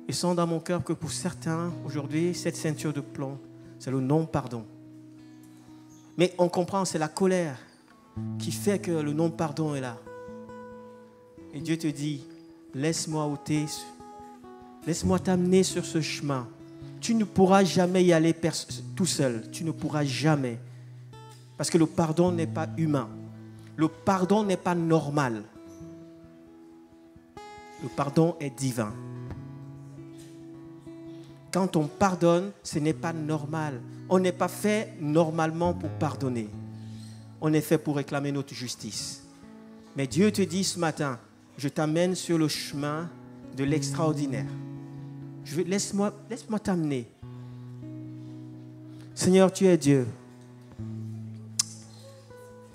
[SPEAKER 3] Et sens dans mon cœur que pour certains, aujourd'hui, cette ceinture de plomb, c'est le non-pardon. Mais on comprend, c'est la colère qui fait que le non-pardon est là. Et Dieu te dit, laisse-moi ôter, laisse-moi t'amener sur ce chemin. Tu ne pourras jamais y aller tout seul. Tu ne pourras jamais. Parce que le pardon n'est pas humain. Le pardon n'est pas normal. Le pardon est divin. Quand on pardonne, ce n'est pas normal. On n'est pas fait normalement pour pardonner. On est fait pour réclamer notre justice. Mais Dieu te dit ce matin, je t'amène sur le chemin de l'extraordinaire. Laisse-moi t'amener. Seigneur, tu es Dieu.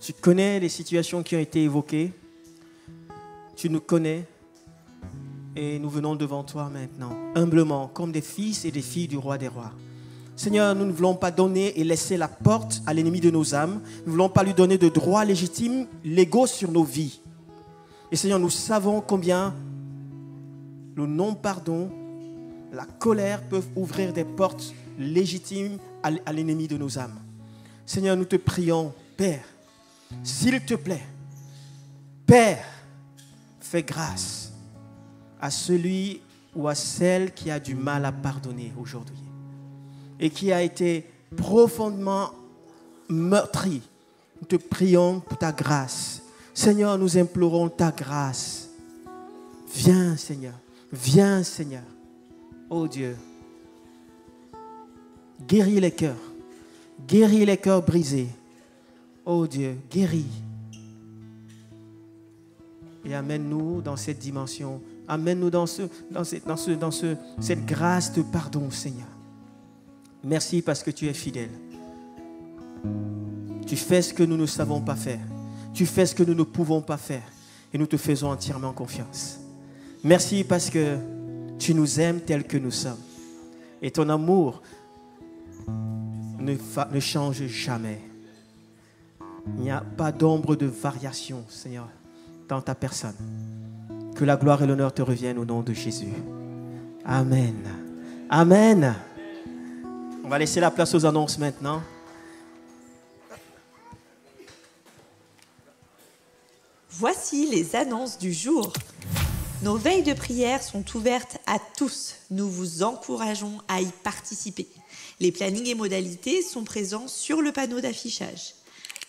[SPEAKER 3] Tu connais les situations qui ont été évoquées. Tu nous connais. Et nous venons devant toi maintenant, humblement, comme des fils et des filles du roi des rois. Seigneur, nous ne voulons pas donner et laisser la porte à l'ennemi de nos âmes. Nous ne voulons pas lui donner de droits légitimes, légaux sur nos vies. Et Seigneur, nous savons combien le non-pardon, la colère peuvent ouvrir des portes légitimes à l'ennemi de nos âmes. Seigneur, nous te prions, Père, s'il te plaît, Père, fais grâce à celui ou à celle qui a du mal à pardonner aujourd'hui et qui a été profondément meurtri. Nous te prions pour ta grâce. Seigneur, nous implorons ta grâce. Viens, Seigneur. Viens, Seigneur. Oh Dieu. Guéris les cœurs. Guéris les cœurs brisés. Oh Dieu, guéris. Et amène-nous dans cette dimension. Amène-nous dans cette grâce de pardon, Seigneur. Merci parce que tu es fidèle. Tu fais ce que nous ne savons pas faire. Tu fais ce que nous ne pouvons pas faire. Et nous te faisons entièrement confiance. Merci parce que tu nous aimes tels que nous sommes. Et ton amour ne change jamais. Il n'y a pas d'ombre de variation, Seigneur, dans ta personne. Que la gloire et l'honneur te reviennent au nom de Jésus. Amen. Amen. On va laisser la place aux annonces maintenant.
[SPEAKER 2] Voici les annonces du jour. Nos veilles de prière sont ouvertes à tous. Nous vous encourageons à y participer. Les plannings et modalités sont présents sur le panneau d'affichage.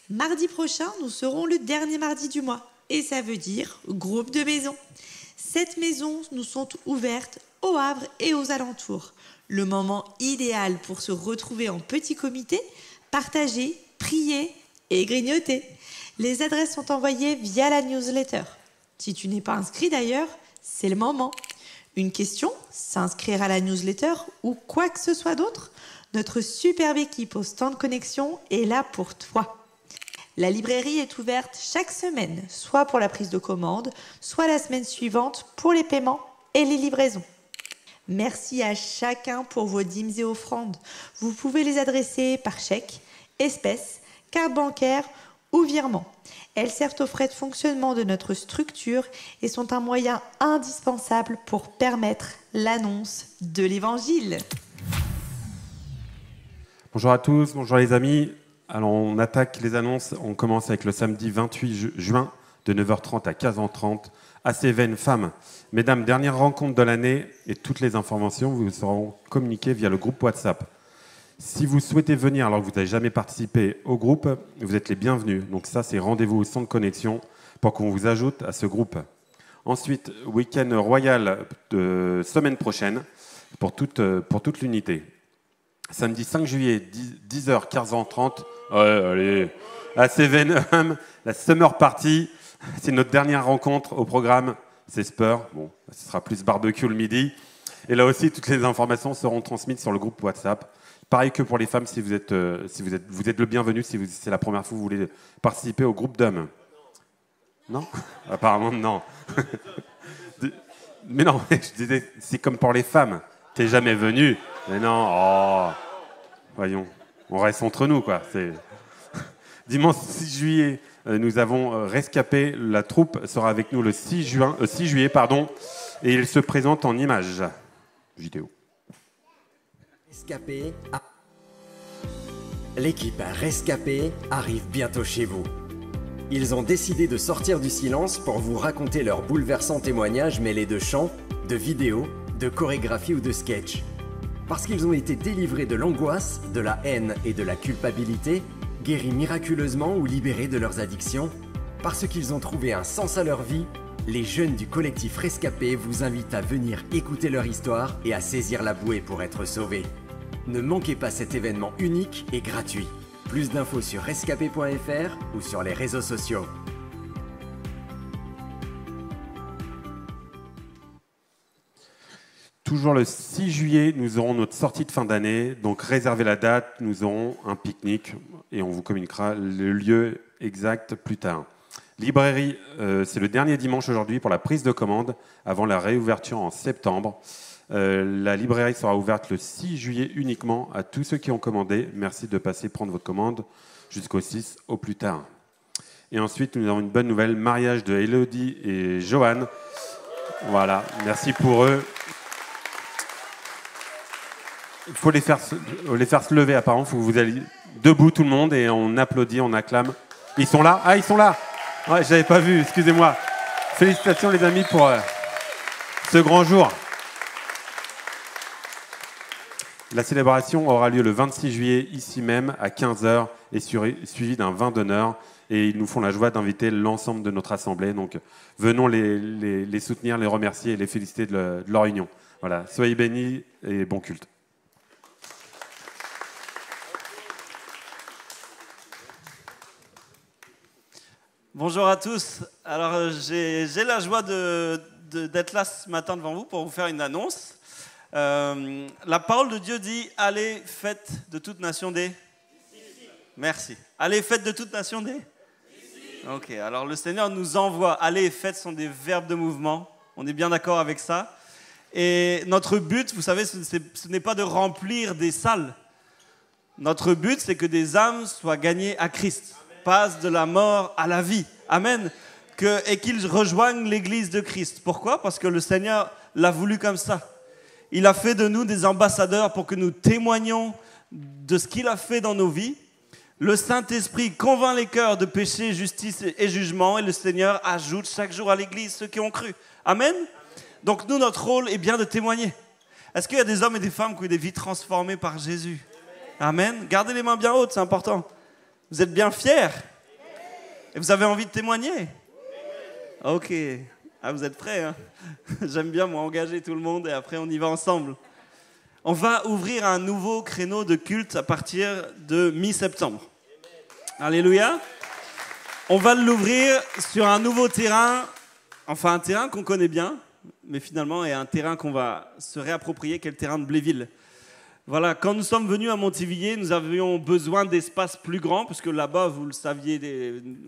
[SPEAKER 2] Mardi prochain, nous serons le dernier mardi du mois. Et ça veut dire groupe de maisons. 7 maisons nous sont ouvertes au Havre et aux alentours. Le moment idéal pour se retrouver en petit comité, partager, prier et grignoter. Les adresses sont envoyées via la newsletter. Si tu n'es pas inscrit d'ailleurs, c'est le moment. Une question, s'inscrire à la newsletter ou quoi que ce soit d'autre? Notre superbe équipe au stand connexion est là pour toi. La librairie est ouverte chaque semaine, soit pour la prise de commande, soit la semaine suivante pour les paiements et les livraisons. Merci à chacun pour vos dîmes et offrandes. Vous pouvez les adresser par chèque, espèces, carte bancaire ou virement. Elles servent aux frais de fonctionnement de notre structure et sont un moyen indispensable pour permettre l'annonce de l'Évangile.
[SPEAKER 6] Bonjour à tous, bonjour les amis. Alors on attaque les annonces, on commence avec le samedi 28 juin de 9h30 à 15h30 à Cévennes Femmes. Mesdames, dernière rencontre de l'année et toutes les informations vous seront communiquées via le groupe WhatsApp. Si vous souhaitez venir alors que vous n'avez jamais participé au groupe, vous êtes les bienvenus. Donc ça, c'est rendez-vous au centre connexion pour qu'on vous ajoute à ce groupe. Ensuite, week-end royal de semaine prochaine pour toute l'unité. Samedi 5 juillet, 10h, 15h30, allez, à Cévennes, la Summer Party. C'est notre dernière rencontre au programme. C'est Spur. Bon, ce sera plus barbecue le midi. Et là aussi, toutes les informations seront transmises sur le groupe WhatsApp. Pareil que pour les femmes, si vous êtes le bienvenu, si c'est la première fois que vous voulez participer au groupe d'hommes. Non ? Apparemment, non. Mais non, je disais, c'est comme pour les femmes. T'es jamais venu. Mais non, oh. Voyons, on reste entre nous, quoi. Dimanche 6 juillet, nous avons Rescapé. La troupe sera avec nous le 6 juillet, et il se présente en images vidéo.
[SPEAKER 7] L'équipe Rescapé arrive bientôt chez vous. Ils ont décidé de sortir du silence pour vous raconter leurs bouleversants témoignages mêlés de chants, de vidéos, de chorégraphies ou de sketchs. Parce qu'ils ont été délivrés de l'angoisse, de la haine et de la culpabilité, guéris miraculeusement ou libérés de leurs addictions, parce qu'ils ont trouvé un sens à leur vie, les jeunes du collectif Rescapé vous invitent à venir écouter leur histoire et à saisir la bouée pour être sauvés. Ne manquez pas cet événement unique et gratuit. Plus d'infos sur rescapé.fr ou sur les réseaux sociaux.
[SPEAKER 6] Toujours le 6 juillet, nous aurons notre sortie de fin d'année. Donc réservez la date, nous aurons un pique-nique et on vous communiquera le lieu exact plus tard. Librairie, c'est le dernier dimanche aujourd'hui pour la prise de commande avant la réouverture en septembre. La librairie sera ouverte le 6 juillet uniquement à tous ceux qui ont commandé. Merci de passer prendre votre commande jusqu'au 6 au plus tard. Et ensuite, nous avons une bonne nouvelle, mariage de Elodie et Johan. Voilà, merci pour eux. Il faut les faire se lever apparemment, il faut que vous alliez debout tout le monde et on applaudit, on acclame. Ils sont là? Ah, ils sont là. Ouais, je n'avais pas vu, excusez-moi. Félicitations les amis pour ce grand jour. La célébration aura lieu le 26 juillet, ici même, à 15h, et suivi d'un vin d'honneur. Et ils nous font la joie d'inviter l'ensemble de notre assemblée. Donc, venons les soutenir, les remercier et les féliciter de leur union. Voilà, soyez bénis et bon culte.
[SPEAKER 8] Bonjour à tous. Alors, j'ai la joie d'être là ce matin devant vous pour vous faire une annonce. La parole de Dieu dit « Allez, faites de toute nation des... » Merci. « Allez, faites de toute nation des... » Ok, alors le Seigneur nous envoie. « Allez, faites » sont des verbes de mouvement. On est bien d'accord avec ça. Et notre but, vous savez, ce n'est pas de remplir des salles. Notre but, c'est que des âmes soient gagnées à Christ. Passe de la mort à la vie. Amen. et qu'ils rejoignent l'Église de Christ. Pourquoi? Parce que le Seigneur l'a voulu comme ça. Il a fait de nous des ambassadeurs pour que nous témoignions de ce qu'il a fait dans nos vies. Le Saint-Esprit convainc les cœurs de péché, justice et jugement, et le Seigneur ajoute chaque jour à l'Église ceux qui ont cru. Amen. Donc nous, notre rôle est bien de témoigner. Est-ce qu'il y a des hommes et des femmes qui ont eu des vies transformées par Jésus? Amen. Gardez les mains bien hautes, c'est important. Vous êtes bien fiers? Et vous avez envie de témoigner? Ok. Ah, vous êtes prêts, hein? J'aime bien, moi, engager tout le monde et après on y va ensemble. On va ouvrir un nouveau créneau de culte à partir de mi-septembre. Alléluia. On va l'ouvrir sur un nouveau terrain, enfin un terrain qu'on connaît bien, mais finalement est un terrain qu'on va se réapproprier, qui est le terrain de Bléville. Voilà, quand nous sommes venus à Montivilliers, nous avions besoin d'espaces plus grands, parce que là-bas, vous le saviez,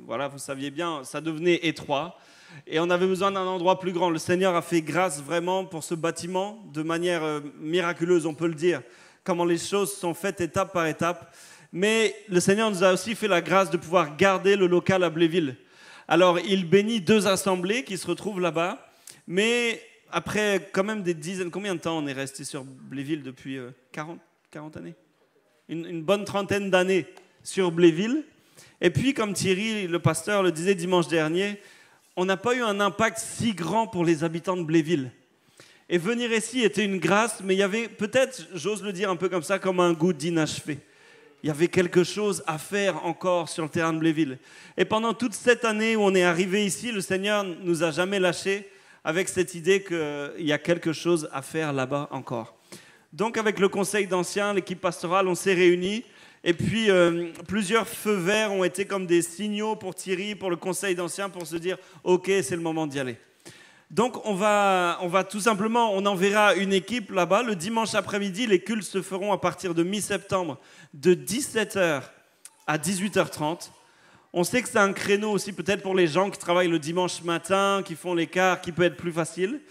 [SPEAKER 8] vous saviez bien, ça devenait étroit. Et on avait besoin d'un endroit plus grand. Le Seigneur a fait grâce vraiment pour ce bâtiment, de manière miraculeuse, on peut le dire. Comment les choses sont faites étape par étape. Mais le Seigneur nous a aussi fait la grâce de pouvoir garder le local à Bléville. Alors, il bénit 2 assemblées qui se retrouvent là-bas. Mais après quand même des dizaines... Combien de temps on est resté sur Bléville depuis 40 années? Une bonne trentaine d'années sur Bléville. Et puis, comme Thierry, le pasteur, le disait dimanche dernier, on n'a pas eu un impact si grand pour les habitants de Bléville. Et venir ici était une grâce, mais il y avait peut-être, j'ose le dire un peu comme ça, comme un goût d'inachevé. Il y avait quelque chose à faire encore sur le terrain de Bléville. Et pendant toute cette année où on est arrivé ici, le Seigneur ne nous a jamais lâchés avec cette idée qu'il y a quelque chose à faire là-bas encore. Donc avec le conseil d'anciens, l'équipe pastorale, on s'est réunis. Et puis, plusieurs feux verts ont été comme des signaux pour Thierry, pour le conseil d'anciens, pour se dire « Ok, c'est le moment d'y aller ». Donc, on va tout simplement, on enverra une équipe là-bas. Le dimanche après-midi, les cultes se feront à partir de mi-septembre, de 17h à 18h30. On sait que c'est un créneau aussi peut-être pour les gens qui travaillent le dimanche matin, qui font l'écart, qui peut être plus facile.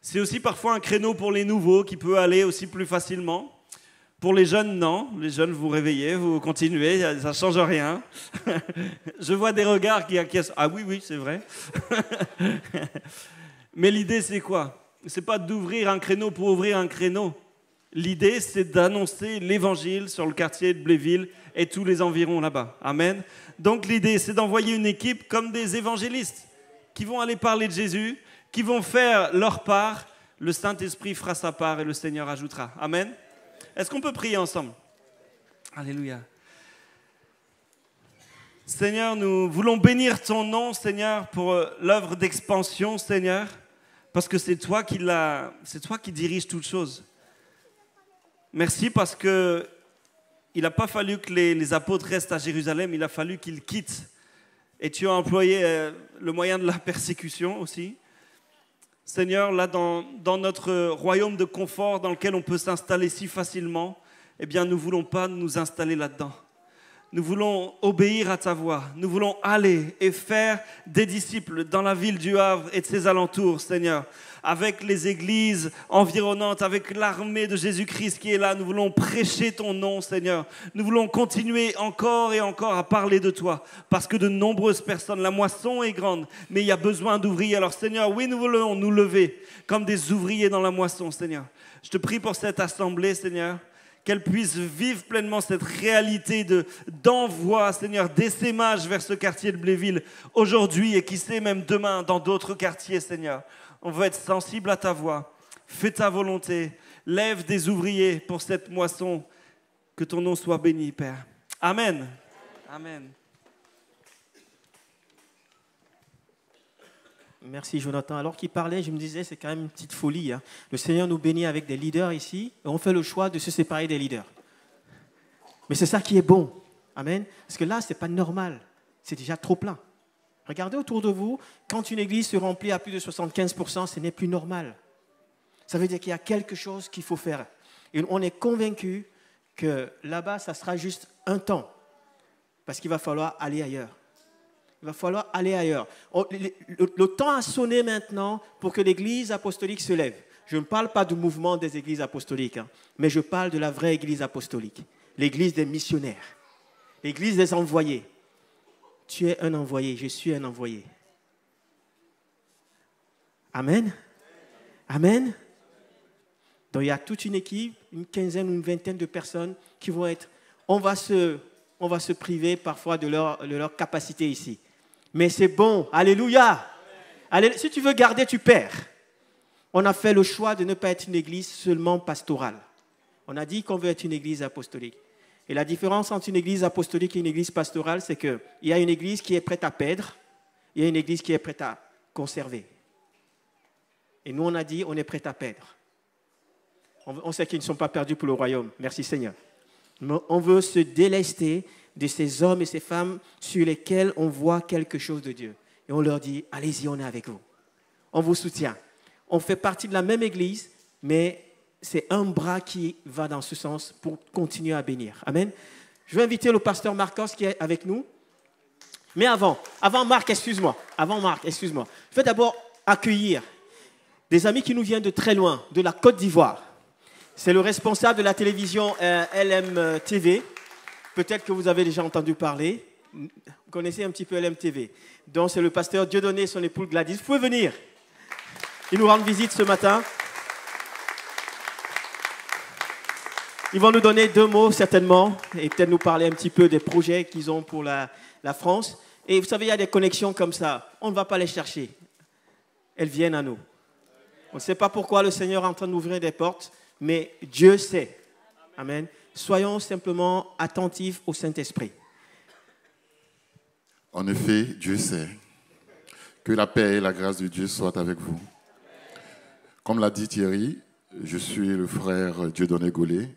[SPEAKER 8] C'est aussi parfois un créneau pour les nouveaux, qui peut aller aussi plus facilement. Pour les jeunes, non. Les jeunes, vous réveillez, vous continuez, ça ne change rien. Je vois des regards qui acquiescent. Ah oui, c'est vrai. Mais l'idée, c'est quoi? Ce n'est pas d'ouvrir un créneau pour ouvrir un créneau. L'idée, c'est d'annoncer l'évangile sur le quartier de Bléville et tous les environs là-bas. Amen. Donc l'idée, c'est d'envoyer une équipe comme des évangélistes qui vont aller parler de Jésus, qui vont faire leur part. Le Saint-Esprit fera sa part et le Seigneur ajoutera. Amen. Est-ce qu'on peut prier ensemble? Alléluia. Seigneur, nous voulons bénir ton nom, Seigneur, pour l'œuvre d'expansion, Seigneur, parce que c'est toi qui diriges toutes choses. Merci parce que il n'a pas fallu que les apôtres restent à Jérusalem, il a fallu qu'ils quittent. Et tu as employé le moyen de la persécution aussi. Seigneur, là, dans notre royaume de confort dans lequel on peut s'installer si facilement, eh bien, nous ne voulons pas nous installer là-dedans. Nous voulons obéir à ta voix. Nous voulons aller et faire des disciples dans la ville du Havre et de ses alentours, Seigneur. Avec les églises environnantes, avec l'armée de Jésus-Christ qui est là. Nous voulons prêcher ton nom, Seigneur. Nous voulons continuer encore et encore à parler de toi. Parce que de nombreuses personnes, la moisson est grande, mais il y a besoin d'ouvriers. Alors, Seigneur, oui, nous voulons nous lever comme des ouvriers dans la moisson, Seigneur. Je te prie pour cette assemblée, Seigneur. Qu'elle puisse vivre pleinement cette réalité d'envoi, Seigneur, d'essaimage vers ce quartier de Bléville aujourd'hui et qui sait même demain dans d'autres quartiers, Seigneur. On veut être sensible à ta voix. Fais ta volonté. Lève des ouvriers pour cette moisson. Que ton nom soit béni, Père. Amen. Amen.
[SPEAKER 3] Merci Jonathan. Alors qu'il parlait, je me disais, c'est quand même une petite folie. Hein. Le Seigneur nous bénit avec des leaders ici et on fait le choix de se séparer des leaders. Mais c'est ça qui est bon. Amen. Parce que là, ce n'est pas normal. C'est déjà trop plein. Regardez autour de vous, quand une église se remplit à plus de 75%, ce n'est plus normal. Ça veut dire qu'il y a quelque chose qu'il faut faire. Et on est convaincu que là-bas, ça sera juste un temps. Parce qu'il va falloir aller ailleurs. Il va falloir aller ailleurs. Le temps a sonné maintenant pour que l'église apostolique se lève. Je ne parle pas du mouvement des églises apostoliques, mais je parle de la vraie église apostolique. L'église des missionnaires. L'église des envoyés. Tu es un envoyé, je suis un envoyé. Amen. Amen. Donc il y a toute une équipe, une quinzaine ou une vingtaine de personnes qui vont être... On va se priver parfois de leur capacité ici. Mais c'est bon. Alléluia. Alléluia. Si tu veux garder, tu perds. On a fait le choix de ne pas être une église seulement pastorale. On a dit qu'on veut être une église apostolique. Et la différence entre une église apostolique et une église pastorale, c'est qu'il y a une église qui est prête à perdre, il y a une église qui est prête à conserver. Et nous, on a dit, on est prêt à perdre. On sait qu'ils ne sont pas perdus pour le royaume. Merci Seigneur. Mais on veut se délester de ces hommes et ces femmes sur lesquels on voit quelque chose de Dieu. Et on leur dit, allez-y, on est avec vous. On vous soutient. On fait partie de la même église, mais c'est un bras qui va dans ce sens pour continuer à bénir. Amen. Je vais inviter le pasteur Marcos qui est avec nous. Mais avant Marc, excuse-moi. Je vais d'abord accueillir des amis qui nous viennent de très loin, de la Côte d'Ivoire. C'est le responsable de la télévision LMTV. Peut-être que vous avez déjà entendu parler. Vous connaissez un petit peu LMTV. Donc, c'est le pasteur Dieudonné et son épouse Gladys. Vous pouvez venir. Ils nous rendent visite ce matin. Ils vont nous donner 2 mots, certainement, et peut-être nous parler un petit peu des projets qu'ils ont pour la France. Et vous savez, il y a des connexions comme ça. On ne va pas les chercher. Elles viennent à nous. On ne sait pas pourquoi le Seigneur est en train d'ouvrir des portes, mais Dieu sait. Amen. Soyons simplement attentifs au Saint-Esprit.
[SPEAKER 9] En effet, Dieu sait. Que la paix et la grâce de Dieu soient avec vous. Comme l'a dit Thierry, je suis le frère Dieudonné Gaulet,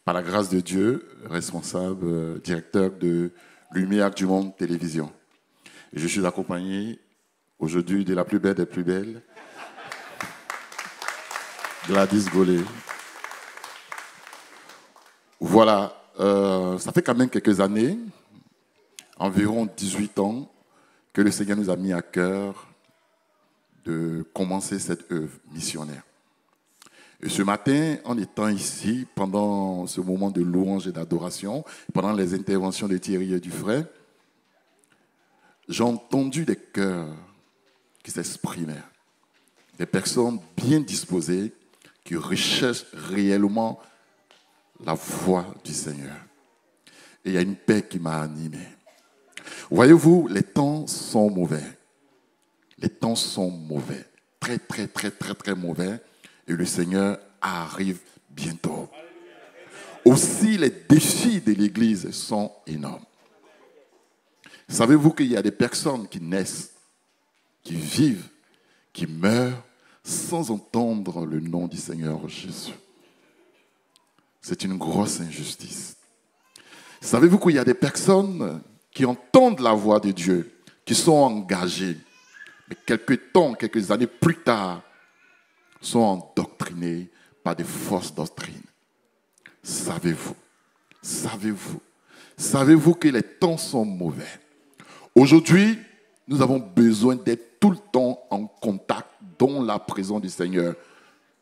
[SPEAKER 9] par la grâce de Dieu, responsable, directeur de Lumière du Monde Télévision. Et je suis accompagné aujourd'hui de la plus belle des plus belles, Gladys Gaulet. Voilà, ça fait quand même quelques années, environ 18 ans, que le Seigneur nous a mis à cœur de commencer cette œuvre missionnaire. Et ce matin, en étant ici, pendant ce moment de louange et d'adoration, pendant les interventions de Thierry et du frère, j'ai entendu des cœurs qui s'exprimaient, des personnes bien disposées qui recherchent réellement la voix du Seigneur. Et il y a une paix qui m'a animé. Voyez-vous, les temps sont mauvais. Les temps sont mauvais. Très, très, très, très, très mauvais. Et le Seigneur arrive bientôt. Aussi, les défis de l'Église sont énormes. Savez-vous qu'il y a des personnes qui naissent, qui vivent, qui meurent sans entendre le nom du Seigneur Jésus? C'est une grosse injustice. Savez-vous qu'il y a des personnes qui entendent la voix de Dieu, qui sont engagées, mais quelques années plus tard, sont endoctrinés par des fausses doctrines. Savez-vous que les temps sont mauvais? Aujourd'hui, nous avons besoin d'être tout le temps en contact dans la présence du Seigneur,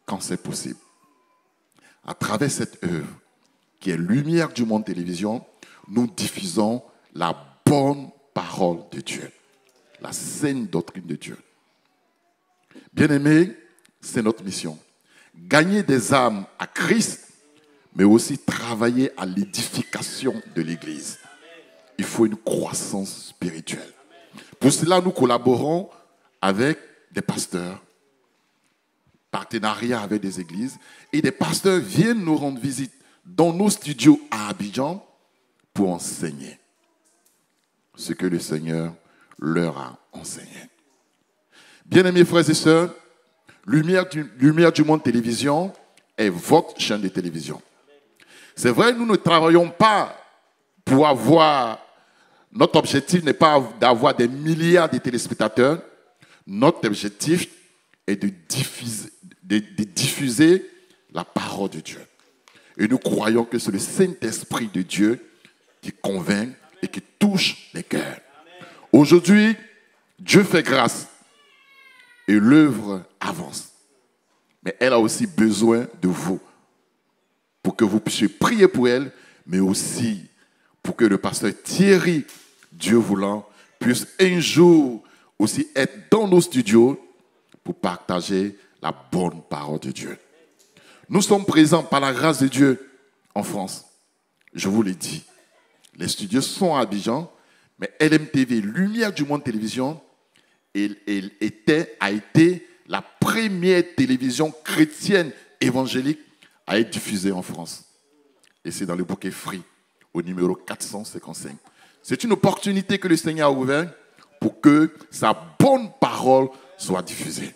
[SPEAKER 9] quand c'est possible. À travers cette œuvre, qui est Lumière du Monde Télévision, nous diffusons la bonne parole de Dieu, la saine doctrine de Dieu. Bien-aimés, c'est notre mission. Gagner des âmes à Christ, mais aussi travailler à l'édification de l'Église. Il faut une croissance spirituelle. Pour cela, nous collaborons avec des pasteurs, partenariat avec des églises, et des pasteurs viennent nous rendre visite dans nos studios à Abidjan pour enseigner ce que le Seigneur leur a enseigné. Bien-aimés frères et sœurs, Lumière du Monde Télévision est votre chaîne de télévision. C'est vrai, nous ne travaillons pas pour avoir... Notre objectif n'est pas d'avoir des milliards de téléspectateurs. Notre objectif est de diffuser la parole de Dieu. Et nous croyons que c'est le Saint-Esprit de Dieu qui convainc et qui touche les cœurs. Aujourd'hui, Dieu fait grâce et l'œuvre avance. Mais elle a aussi besoin de vous pour que vous puissiez prier pour elle, mais aussi pour que le pasteur Thierry, Dieu voulant, puisse un jour aussi être dans nos studios pour partager la bonne parole de Dieu. Nous sommes présents par la grâce de Dieu en France. Je vous l'ai dit. Les studios sont à Abidjan, mais LMTV, Lumière du Monde Télévision, a été la première télévision chrétienne évangélique à être diffusée en France. Et c'est dans le bouquet Free, au numéro 455. C'est une opportunité que le Seigneur a ouverte pour que sa bonne parole soit diffusée.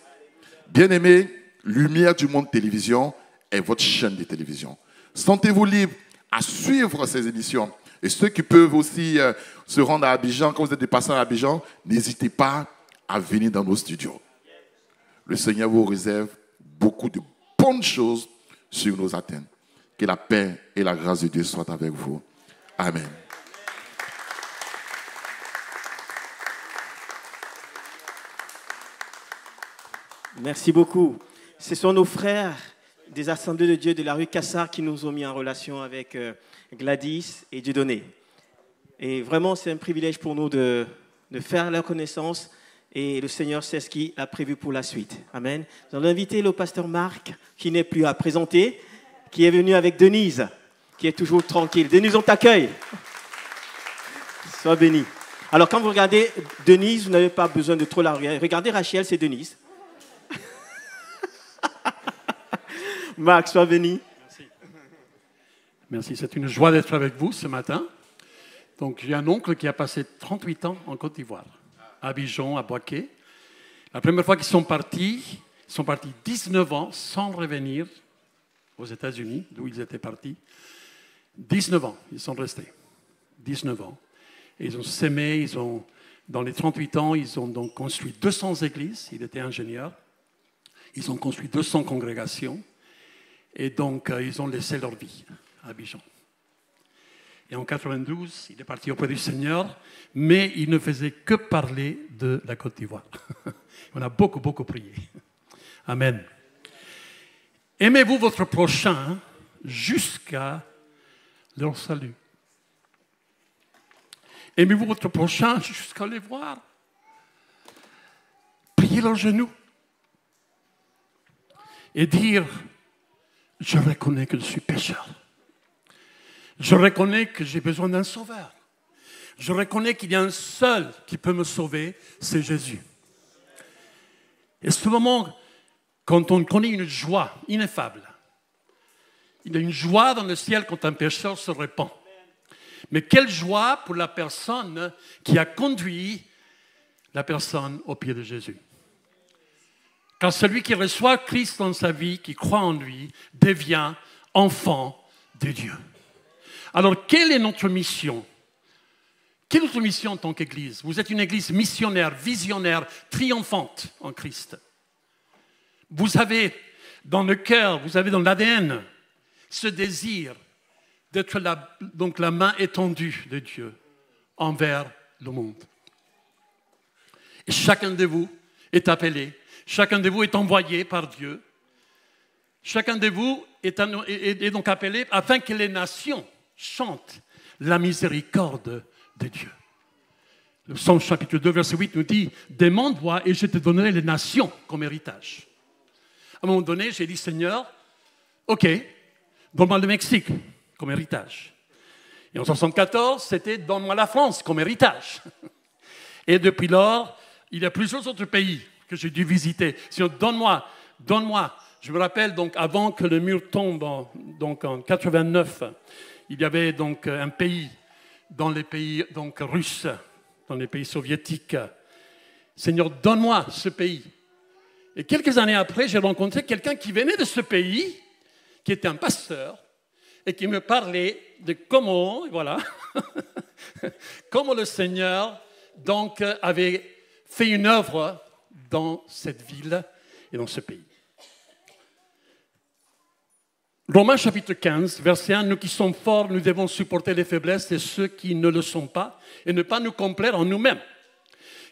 [SPEAKER 9] Bien-aimés, Lumière du Monde Télévision est votre chaîne de télévision. Sentez-vous libre à suivre ces émissions. Et ceux qui peuvent aussi se rendre à Abidjan, quand vous êtes des passants à Abidjan, n'hésitez pas à venir dans nos studios. Le Seigneur vous réserve beaucoup de bonnes choses sur nos antennes. Que la paix et la grâce de Dieu soient avec vous. Amen.
[SPEAKER 3] Merci beaucoup. Ce sont nos frères des Assemblées de Dieu de la rue Cassard qui nous ont mis en relation avec Gladys et Dieudonné. Et vraiment, c'est un privilège pour nous de faire leur connaissance et le Seigneur sait ce qu'il a prévu pour la suite. Amen. Nous allons inviter le pasteur Marc, qui n'est plus à présenter, qui est venu avec Denise, qui est toujours tranquille. Denise, on t'accueille. Sois béni. Alors, quand vous regardez Denise, vous n'avez pas besoin de trop la regarder. Regardez Rachel, c'est Denise. Marc, sois béni.
[SPEAKER 10] Merci. Merci, c'est une joie d'être avec vous ce matin. Donc, j'ai un oncle qui a passé 38 ans en Côte d'Ivoire, à Abidjan, à Boaké. La première fois qu'ils sont partis 19 ans sans revenir aux États-Unis, d'où ils étaient partis. 19 ans, ils sont restés. 19 ans. Et ils ont sémé, dans les 38 ans, ils ont donc construit 200 églises. Il était ingénieur. Ils ont construit 200 congrégations. Et donc, ils ont laissé leur vie à Abidjan. Et en 92, il est parti auprès du Seigneur, mais il ne faisait que parler de la Côte d'Ivoire. On a beaucoup, beaucoup prié. Amen. Aimez-vous votre prochain jusqu'à leur salut. Aimez-vous votre prochain jusqu'à les voir. Priez leurs genoux. Et dire, je reconnais que je suis pécheur. Je reconnais que j'ai besoin d'un sauveur. Je reconnais qu'il y a un seul qui peut me sauver, c'est Jésus. Et ce moment, quand on connaît une joie ineffable, il y a une joie dans le ciel quand un pécheur se répand. Mais quelle joie pour la personne qui a conduit la personne au pied de Jésus. Car celui qui reçoit Christ dans sa vie, qui croit en lui, devient enfant de Dieu. Alors, quelle est notre mission? Quelle est notre mission en tant qu'Église? Vous êtes une Église missionnaire, visionnaire, triomphante en Christ. Vous avez dans le cœur, vous avez dans l'ADN ce désir d'être la main étendue de Dieu envers le monde. Et chacun de vous est appelé, chacun de vous est envoyé par Dieu. Chacun de vous est donc appelé afin que les nations chantent la miséricorde de Dieu. Le Psaume chapitre 2, verset 8 nous dit « Demande-moi et je te donnerai les nations comme héritage. » À un moment donné, j'ai dit « Seigneur, ok, donne-moi le Mexique comme héritage. » Et en 1974, c'était « Donne-moi la France comme héritage. » Et depuis lors, il y a plusieurs autres pays que j'ai dû visiter. Sinon, donne-moi. Je me rappelle, donc, avant que le mur tombe, en 89, il y avait donc un pays, dans les pays donc, russes, dans les pays soviétiques. Seigneur, donne-moi ce pays. Et quelques années après, j'ai rencontré quelqu'un qui venait de ce pays, qui était un pasteur, et qui me parlait de comment, voilà, comment le Seigneur donc, avait fait une œuvre dans cette ville et dans ce pays. Romains chapitre 15, verset 1, nous qui sommes forts, nous devons supporter les faiblesses de ceux qui ne le sont pas et ne pas nous complaire en nous-mêmes.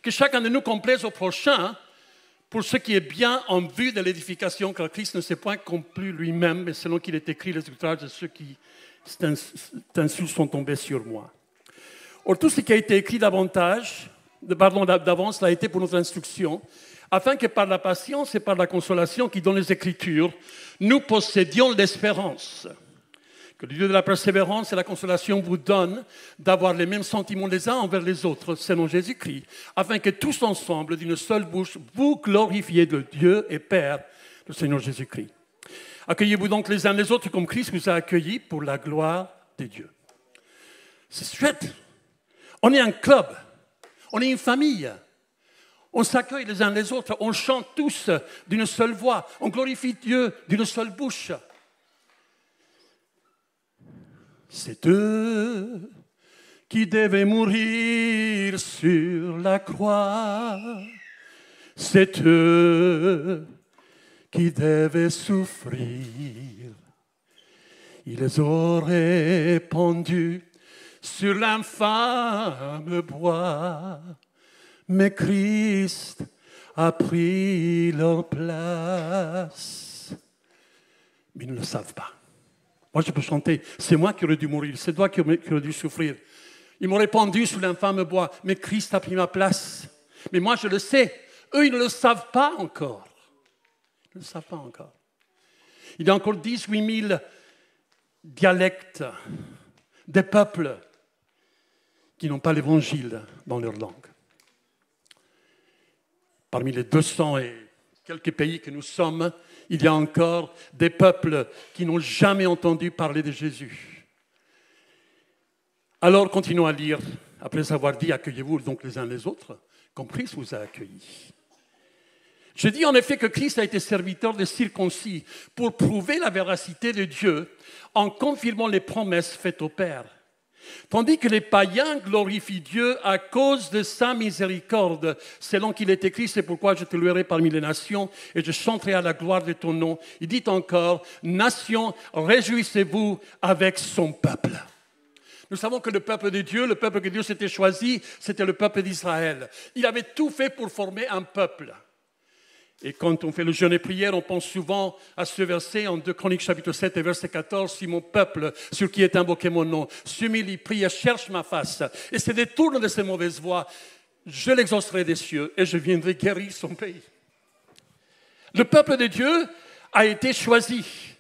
[SPEAKER 10] Que chacun de nous complaise au prochain pour ce qui est bien en vue de l'édification, car Christ ne s'est point complu lui-même, mais selon qu'il est écrit, les outrages de ceux qui t'insultent sont tombés sur moi. Or, tout ce qui a été écrit d'avance l'a été pour notre instruction, afin que par la patience et par la consolation qui donne les Écritures, nous possédions l'espérance. Que le Dieu de la persévérance et la consolation vous donne d'avoir les mêmes sentiments les uns envers les autres, selon Jésus-Christ, afin que tous ensemble, d'une seule bouche, vous glorifiez le Dieu et Père, le Seigneur Jésus-Christ. Accueillez-vous donc les uns les autres comme Christ vous a accueillis pour la gloire de Dieu. C'est chouette. On est un club. On est une famille. On s'accueille les uns les autres. On chante tous d'une seule voix. On glorifie Dieu d'une seule bouche. C'est eux qui devaient mourir sur la croix. C'est eux qui devaient souffrir. Ils les auraient pendus sur l'infâme bois. Mais Christ a pris leur place. Mais ils ne le savent pas. Moi, je peux chanter, c'est moi qui aurais dû mourir, c'est toi qui aurais dû souffrir. Ils m'auraient pendu sous l'infâme bois, mais Christ a pris ma place. Mais moi, je le sais. Eux, ils ne le savent pas encore. Ils ne le savent pas encore. Il y a encore 18 000 dialectes des peuples qui n'ont pas l'évangile dans leur langue. Parmi les 200 et quelques pays que nous sommes, il y a encore des peuples qui n'ont jamais entendu parler de Jésus. Alors, continuons à lire, après avoir dit « Accueillez-vous donc les uns les autres », comme Christ vous a accueillis. Je dis en effet que Christ a été serviteur des circoncis pour prouver la véracité de Dieu en confirmant les promesses faites au Père. Tandis que les païens glorifient Dieu à cause de sa miséricorde, selon qu'il est écrit, c'est pourquoi je te louerai parmi les nations et je chanterai à la gloire de ton nom. Il dit encore, nations, réjouissez-vous avec son peuple. Nous savons que le peuple de Dieu, le peuple que Dieu s'était choisi, c'était le peuple d'Israël. Il avait tout fait pour former un peuple. Et quand on fait le jeûne et prière, on pense souvent à ce verset en 2 Chroniques chapitre 7 et verset 14, « Si mon peuple, sur qui est invoqué mon nom, s'humilie, prie et cherche ma face, et se détourne de ses mauvaises voies, je l'exaucerai des cieux et je viendrai guérir son pays. » Le peuple de Dieu a été choisi.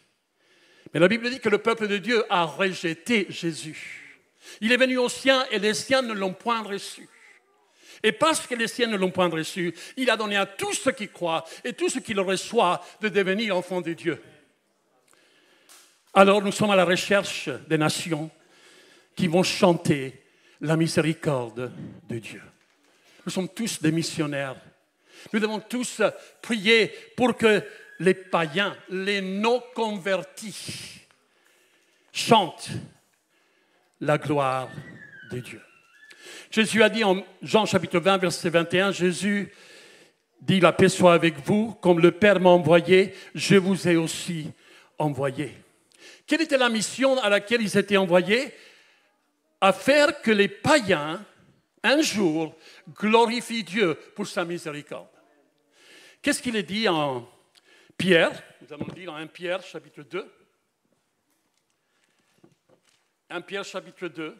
[SPEAKER 10] Mais la Bible dit que le peuple de Dieu a rejeté Jésus. Il est venu aux siens et les siens ne l'ont point reçu. Et parce que les siens ne l'ont point reçu, il a donné à tous ceux qui croient et tous ceux qui le reçoivent de devenir enfants de Dieu. Alors nous sommes à la recherche des nations qui vont chanter la miséricorde de Dieu. Nous sommes tous des missionnaires. Nous devons tous prier pour que les païens, les non-convertis, chantent la gloire de Dieu. Jésus a dit en Jean chapitre 20, verset 21, Jésus dit, la paix soit avec vous, comme le Père m'a envoyé, je vous ai aussi envoyé. Quelle était la mission à laquelle ils étaient envoyés? À faire que les païens, un jour, glorifient Dieu pour sa miséricorde. Qu'est-ce qu'il est dit en Pierre? Nous allons lire en 1 Pierre chapitre 2. 1 Pierre chapitre 2.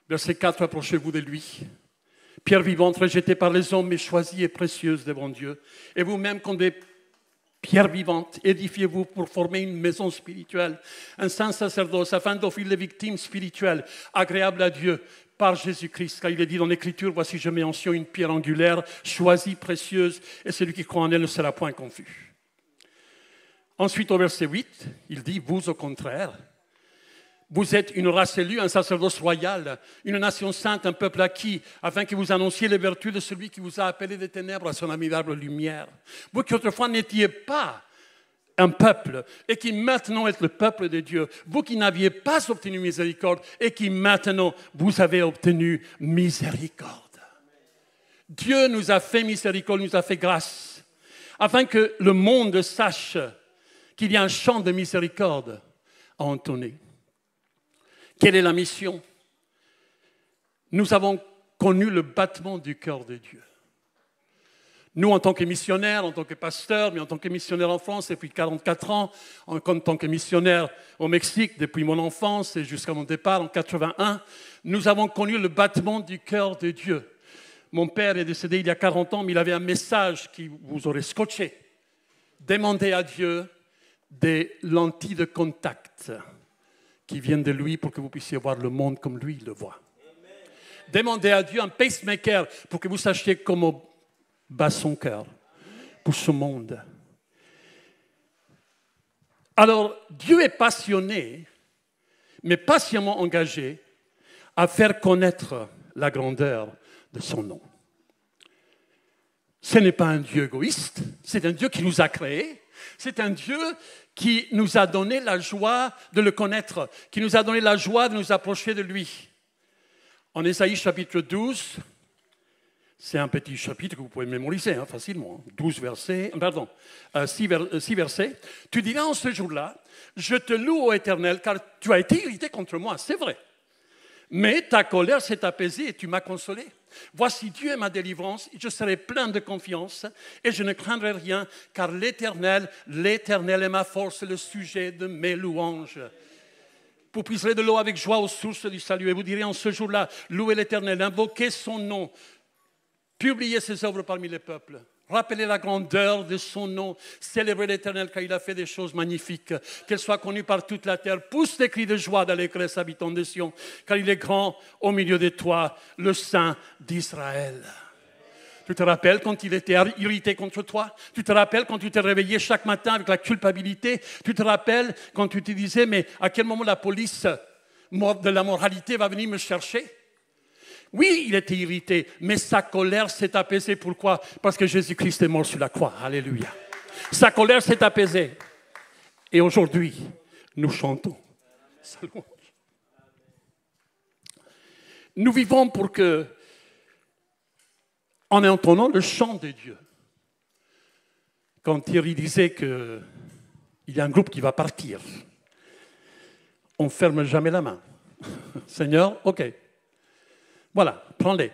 [SPEAKER 10] Verset 4, approchez-vous de lui. Pierre vivante, rejetée par les hommes, mais choisie et précieuse devant Dieu. Et vous-même, comme des pierres vivantes, édifiez-vous pour former une maison spirituelle, un saint sacerdoce, afin d'offrir les victimes spirituelles agréables à Dieu par Jésus-Christ. Car il est dit dans l'Écriture, voici je mets en Sion une pierre angulaire, choisie, précieuse, et celui qui croit en elle ne sera point confus. Ensuite, au verset 8, il dit, vous au contraire, vous êtes une race élue, un sacerdoce royal, une nation sainte, un peuple acquis, afin que vous annonciez les vertus de celui qui vous a appelé des ténèbres à son admirable lumière. Vous qui autrefois n'étiez pas un peuple et qui maintenant êtes le peuple de Dieu, vous qui n'aviez pas obtenu miséricorde et qui maintenant vous avez obtenu miséricorde. Dieu nous a fait miséricorde, nous a fait grâce, afin que le monde sache qu'il y a un chant de miséricorde à entonner. Quelle est la mission? Nous avons connu le battement du cœur de Dieu. Nous, en tant que missionnaires, en tant que pasteurs, mais en tant que missionnaires en France depuis 44 ans, en tant que missionnaire au Mexique depuis mon enfance et jusqu'à mon départ en 81, nous avons connu le battement du cœur de Dieu. Mon père est décédé il y a 40 ans, mais il avait un message qui vous aurait scotché. Demandez à Dieu des lentilles de contact qui viennent de lui pour que vous puissiez voir le monde comme lui le voit. Demandez à Dieu un pacemaker pour que vous sachiez comment bat son cœur pour ce monde. Alors, Dieu est passionné, mais patiemment engagé à faire connaître la grandeur de son nom. Ce n'est pas un Dieu égoïste, c'est un Dieu qui nous a créés, c'est un Dieu qui nous a donné la joie de le connaître, qui nous a donné la joie de nous approcher de lui. En Ésaïe chapitre 12, c'est un petit chapitre que vous pouvez mémoriser facilement, 6 versets. Tu diras en ce jour-là, je te loue ô Éternel, car tu as été irrité contre moi, c'est vrai. Mais ta colère s'est apaisée et tu m'as consolé. Voici Dieu est ma délivrance, je serai plein de confiance et je ne craindrai rien, car l'Éternel est ma force, le sujet de mes louanges. Vous puiserez de l'eau avec joie aux sources du salut et vous direz en ce jour-là, louez l'Éternel, invoquez son nom, publiez ses œuvres parmi les peuples. Rappelez la grandeur de son nom, célébrez l'Éternel car il a fait des choses magnifiques, qu'elle soit connue par toute la terre. Pousse des cris de joie dans les grèces habitants de Sion, car il est grand au milieu de toi, le Saint d'Israël. Tu te rappelles quand il était irrité contre toi? Tu te rappelles quand tu t'es réveillé chaque matin avec la culpabilité? Tu te rappelles quand tu te disais, mais à quel moment la police de la moralité va venir me chercher? Oui, il était irrité, mais sa colère s'est apaisée. Pourquoi? Parce que Jésus-Christ est mort sur la croix. Alléluia. Sa colère s'est apaisée. Et aujourd'hui, nous chantons sa louange. Nous vivons pour que, en entendant le chant de Dieu, quand Thierry disait qu'il y a un groupe qui va partir, on ne ferme jamais la main. Seigneur, ok. Voilà, prends-les.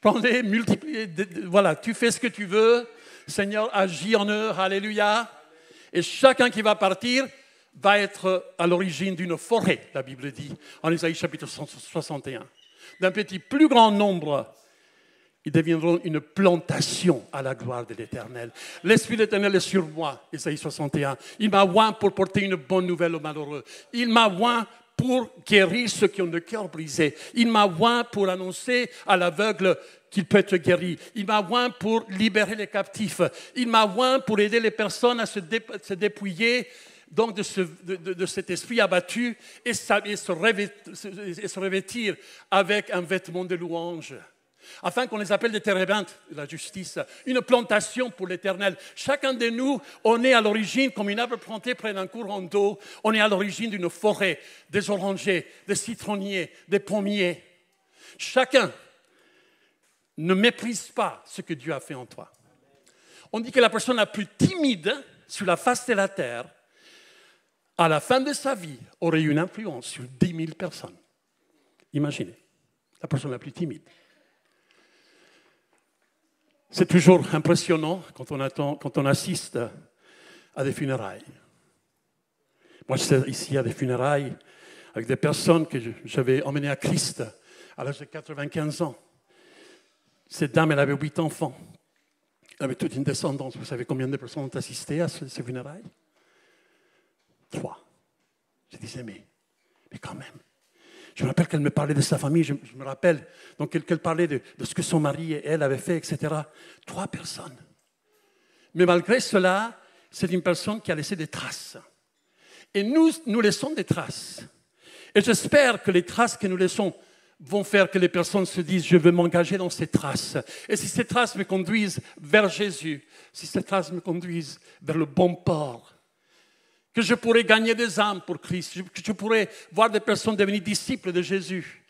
[SPEAKER 10] Prends-les, multiplie. Voilà, tu fais ce que tu veux. Seigneur, agis en eux. Alléluia. Et chacun qui va partir va être à l'origine d'une forêt, la Bible dit, en Ésaïe chapitre 61. D'un petit plus grand nombre, ils deviendront une plantation à la gloire de l'Éternel. L'Esprit de l'Éternel est sur moi, Ésaïe 61. Il m'a oint pour porter une bonne nouvelle aux malheureux. Il m'a oint pour guérir ceux qui ont le cœur brisé. Il m'a oint pour annoncer à l'aveugle qu'il peut être guéri. Il m'a oint pour libérer les captifs. Il m'a oint pour aider les personnes à se dépouiller donc de cet esprit abattu et se revêtir avec un vêtement de louange. Afin qu'on les appelle des térébintes de la justice, une plantation pour l'Éternel. Chacun de nous, on est à l'origine, comme une arbre planté près d'un courant d'eau, on est à l'origine d'une forêt, des orangers, des citronniers, des pommiers. Chacun ne méprise pas ce que Dieu a fait en toi. On dit que la personne la plus timide sur la face de la terre, à la fin de sa vie, aurait une influence sur 10 000 personnes. Imaginez, la personne la plus timide. C'est toujours impressionnant quand on assiste à des funérailles. Moi, j'étais ici à des funérailles avec des personnes que j'avais emmenées à Christ à l'âge de 95 ans. Cette dame, elle avait 8 enfants. Elle avait toute une descendance. Vous savez combien de personnes ont assisté à ces funérailles? 3. Je disais, mais quand même. Je me rappelle qu'elle me parlait de sa famille, je me rappelle donc qu'elle parlait de ce que son mari et elle avaient fait, etc. 3 personnes. Mais malgré cela, c'est une personne qui a laissé des traces. Et nous laissons des traces. Et j'espère que les traces que nous laissons vont faire que les personnes se disent « je veux m'engager dans ces traces ». Et si ces traces me conduisent vers Jésus, si ces traces me conduisent vers le bon port, que je pourrais gagner des âmes pour Christ, que je pourrais voir des personnes devenir disciples de Jésus.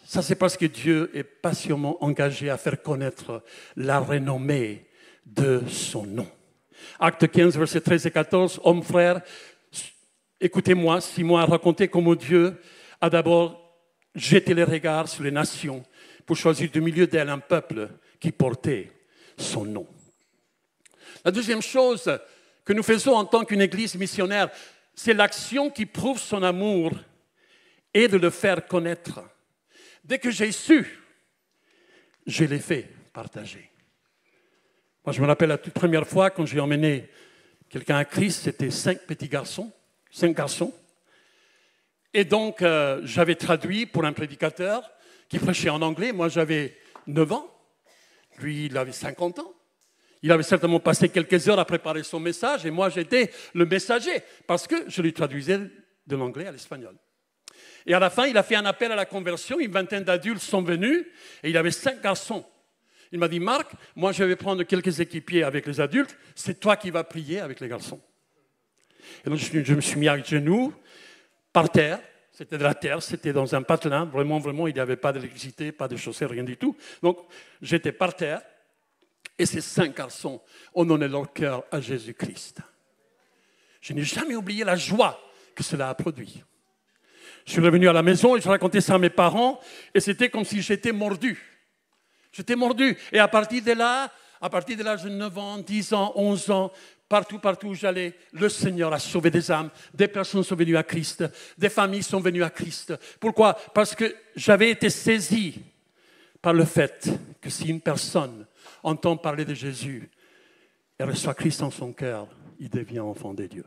[SPEAKER 10] Ça, c'est parce que Dieu est passionnément engagé à faire connaître la renommée de son nom. Acte 15, versets 13 et 14, « Hommes, frères, écoutez-moi, Simon a raconté comment Dieu a d'abord jeté les regards sur les nations pour choisir du milieu d'elles un peuple qui portait son nom. » La deuxième chose que nous faisons en tant qu'une église missionnaire, c'est l'action qui prouve son amour et de le faire connaître. Dès que j'ai su je l'ai fait partager. Moi, je me rappelle la toute première fois quand j'ai emmené quelqu'un à Christ, c'était 5 garçons. Et donc, j'avais traduit pour un prédicateur qui prêchait en anglais. Moi, j'avais 9 ans. Lui, il avait 50 ans. Il avait certainement passé quelques heures à préparer son message et moi, j'étais le messager parce que je lui traduisais de l'anglais à l'espagnol. Et à la fin, il a fait un appel à la conversion. Une vingtaine d'adultes sont venus et il avait 5 garçons. Il m'a dit, Marc, moi, je vais prendre quelques équipiers avec les adultes. C'est toi qui vas prier avec les garçons. Et donc, je me suis mis à genoux, par terre. C'était de la terre, c'était dans un patelin. Vraiment, il n'y avait pas d'électricité, pas de chaussée, rien du tout. Donc, j'étais par terre. Et ces 5 garçons ont donné leur cœur à Jésus-Christ. Je n'ai jamais oublié la joie que cela a produit. Je suis revenu à la maison et je racontais ça à mes parents et c'était comme si j'étais mordu. J'étais mordu. Et à partir de l'âge de 9 ans, 10 ans, 11 ans, partout où j'allais, le Seigneur a sauvé des âmes, des personnes sont venues à Christ, des familles sont venues à Christ. Pourquoi? Parce que j'avais été saisi par le fait que si une personne entend parler de Jésus et reçoit Christ en son cœur, il devient enfant de Dieu.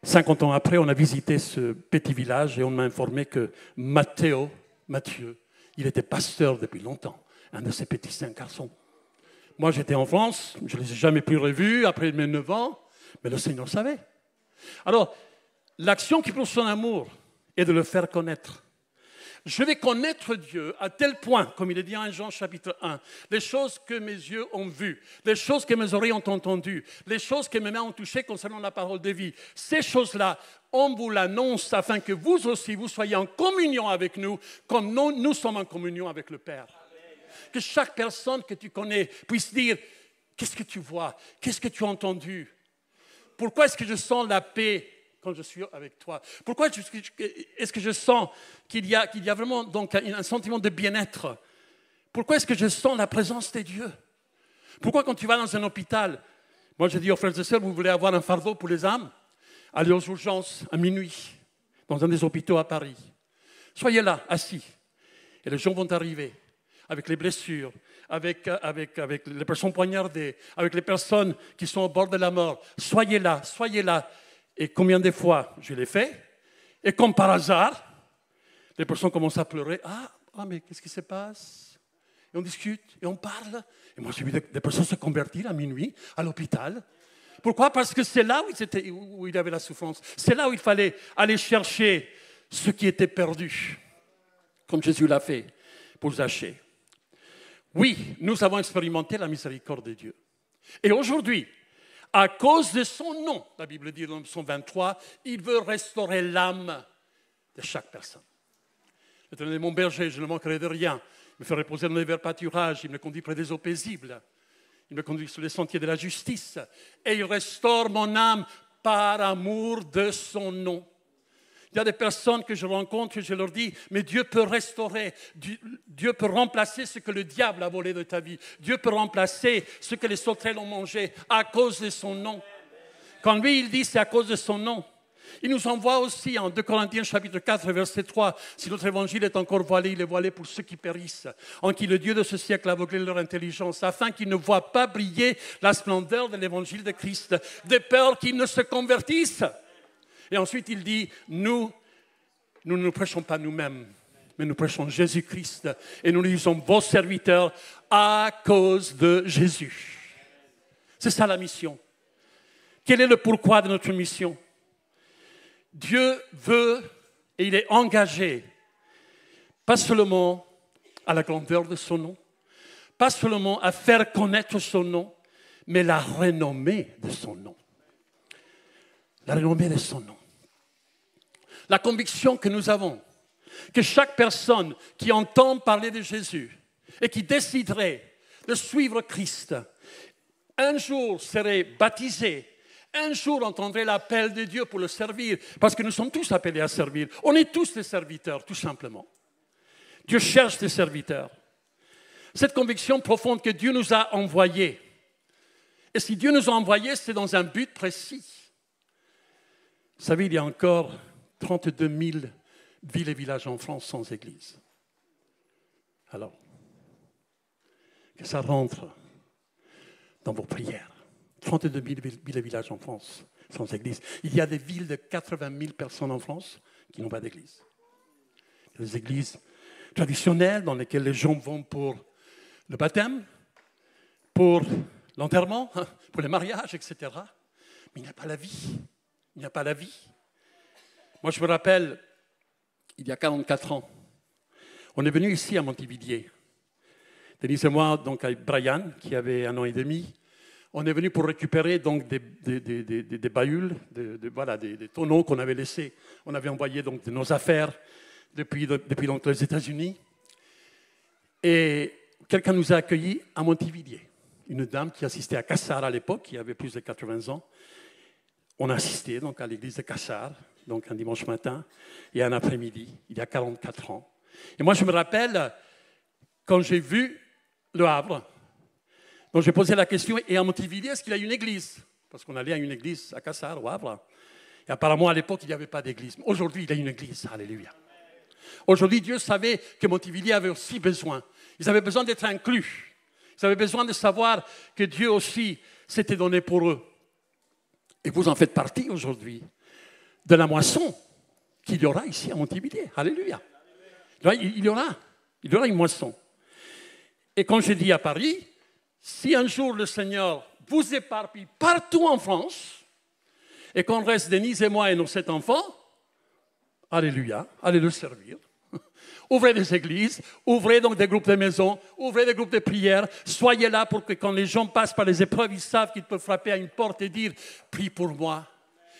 [SPEAKER 10] 50 ans après, on a visité ce petit village et on m'a informé que Matthieu, il était pasteur depuis longtemps, un de ces petits 5 garçons. Moi, j'étais en France, je ne les ai jamais plus revus après mes 9 ans, mais le Seigneur savait. Alors, l'action qui prouve son amour est de le faire connaître. Je vais connaître Dieu à tel point, comme il est dit en Jean chapitre 1, les choses que mes yeux ont vues, les choses que mes oreilles ont entendues, les choses que mes mains ont touchées concernant la parole de vie. Ces choses-là, on vous l'annonce afin que vous aussi, vous soyez en communion avec nous, comme nous sommes en communion avec le Père. Que chaque personne que tu connais puisse dire, qu'est-ce que tu vois? Qu'est-ce que tu as entendu? Pourquoi est-ce que je sens la paix quand je suis avec toi? Pourquoi est-ce que je sens qu'il y a vraiment donc un sentiment de bien-être? Pourquoi est-ce que je sens la présence de Dieu? Pourquoi quand tu vas dans un hôpital, moi je dis aux frères et sœurs, vous voulez avoir un fardeau pour les âmes? Allez aux urgences à minuit, dans un des hôpitaux à Paris. Soyez là, assis, et les gens vont arriver avec les blessures, avec les personnes poignardées, avec les personnes qui sont au bord de la mort. Soyez là, soyez là. Et combien de fois je l'ai fait? Et comme par hasard, les personnes commencent à pleurer. Ah mais qu'est-ce qui se passe? Et on discute, et on parle. Et moi, j'ai vu des personnes se convertir à minuit, à l'hôpital. Pourquoi? Parce que c'est là où il y avait la souffrance. C'est là où il fallait aller chercher ce qui était perdu, comme Jésus l'a fait pour Zachée. Oui, nous avons expérimenté la miséricorde de Dieu. Et aujourd'hui, à cause de son nom, la Bible dit dans Psaume 23, il veut restaurer l'âme de chaque personne. L'Éternel est mon berger, je ne manquerai de rien. Il me fait reposer dans les verts pâturages, il me conduit près des eaux paisibles. Il me conduit sur les sentiers de la justice. Et il restaure mon âme par amour de son nom. Il y a des personnes que je rencontre et je leur dis, mais Dieu peut restaurer, Dieu peut remplacer ce que le diable a volé de ta vie. Dieu peut remplacer ce que les sauterelles ont mangé à cause de son nom. Quand lui, il dit, c'est à cause de son nom. Il nous envoie aussi en 2 Corinthiens chapitre 4, verset 3, si notre évangile est encore voilé, il est voilé pour ceux qui périssent, en qui le Dieu de ce siècle a aveuglé leur intelligence, afin qu'ils ne voient pas briller la splendeur de l'évangile de Christ, de peur qu'ils ne se convertissent. Et ensuite, il dit, nous ne prêchons pas nous-mêmes, mais nous prêchons Jésus-Christ. Et nous disons, vos serviteurs, à cause de Jésus. C'est ça la mission. Quel est le pourquoi de notre mission? Dieu veut, et il est engagé, pas seulement à la grandeur de son nom, pas seulement à faire connaître son nom, mais la renommée de son nom. La renommée de son nom. La conviction que nous avons, que chaque personne qui entend parler de Jésus et qui déciderait de suivre Christ, un jour serait baptisé, un jour entendrait l'appel de Dieu pour le servir, parce que nous sommes tous appelés à servir. On est tous des serviteurs, tout simplement. Dieu cherche des serviteurs. Cette conviction profonde que Dieu nous a envoyés. Et si Dieu nous a envoyés, c'est dans un but précis. Vous savez, il y a encore 32 000 villes et villages en France sans église. Alors, que ça rentre dans vos prières. 32 000 villes et villages en France sans église. Il y a des villes de 80 000 personnes en France qui n'ont pas d'église. Des églises traditionnelles dans lesquelles les gens vont pour le baptême, pour l'enterrement, pour les mariages, etc. Mais il n'y a pas la vie. Il n'y a pas la vie. Moi, je me rappelle, il y a 44 ans, on est venu ici à Montivilliers. Denise et moi, donc avec Brian, qui avait 1 an et demi, on est venu pour récupérer donc des bahules, des tonneaux qu'on avait laissés. On avait envoyé donc de nos affaires depuis donc les États-Unis. Et quelqu'un nous a accueillis à Montivilliers. Une dame qui assistait à Cassard à l'époque, qui avait plus de 80 ans. On a assisté donc à l'église de Cassard, donc un dimanche matin et un après-midi, il y a 44 ans. Et moi, je me rappelle, quand j'ai vu Le Havre, donc j'ai posé la question, et à Montivilliers, est-ce qu'il y a une église? Parce qu'on allait à une église à Cassard, au Havre. Et apparemment, à l'époque, il n'y avait pas d'église. Aujourd'hui, il y a une église. Alléluia. Aujourd'hui, Dieu savait que Montivilliers avait aussi besoin. Ils avaient besoin d'être inclus. Ils avaient besoin de savoir que Dieu aussi s'était donné pour eux. Et vous en faites partie aujourd'hui de la moisson qu'il y aura ici à Montivilliers. Alléluia. Il y aura une moisson. Et comme je dis à Paris, si un jour le Seigneur vous éparpille partout en France et qu'on reste Denise et moi et nos 7 enfants, alléluia, allez le servir. Ouvrez des églises, ouvrez donc des groupes de maison, ouvrez des groupes de prière. Soyez là pour que quand les gens passent par les épreuves, ils savent qu'ils peuvent frapper à une porte et dire « Prie pour moi.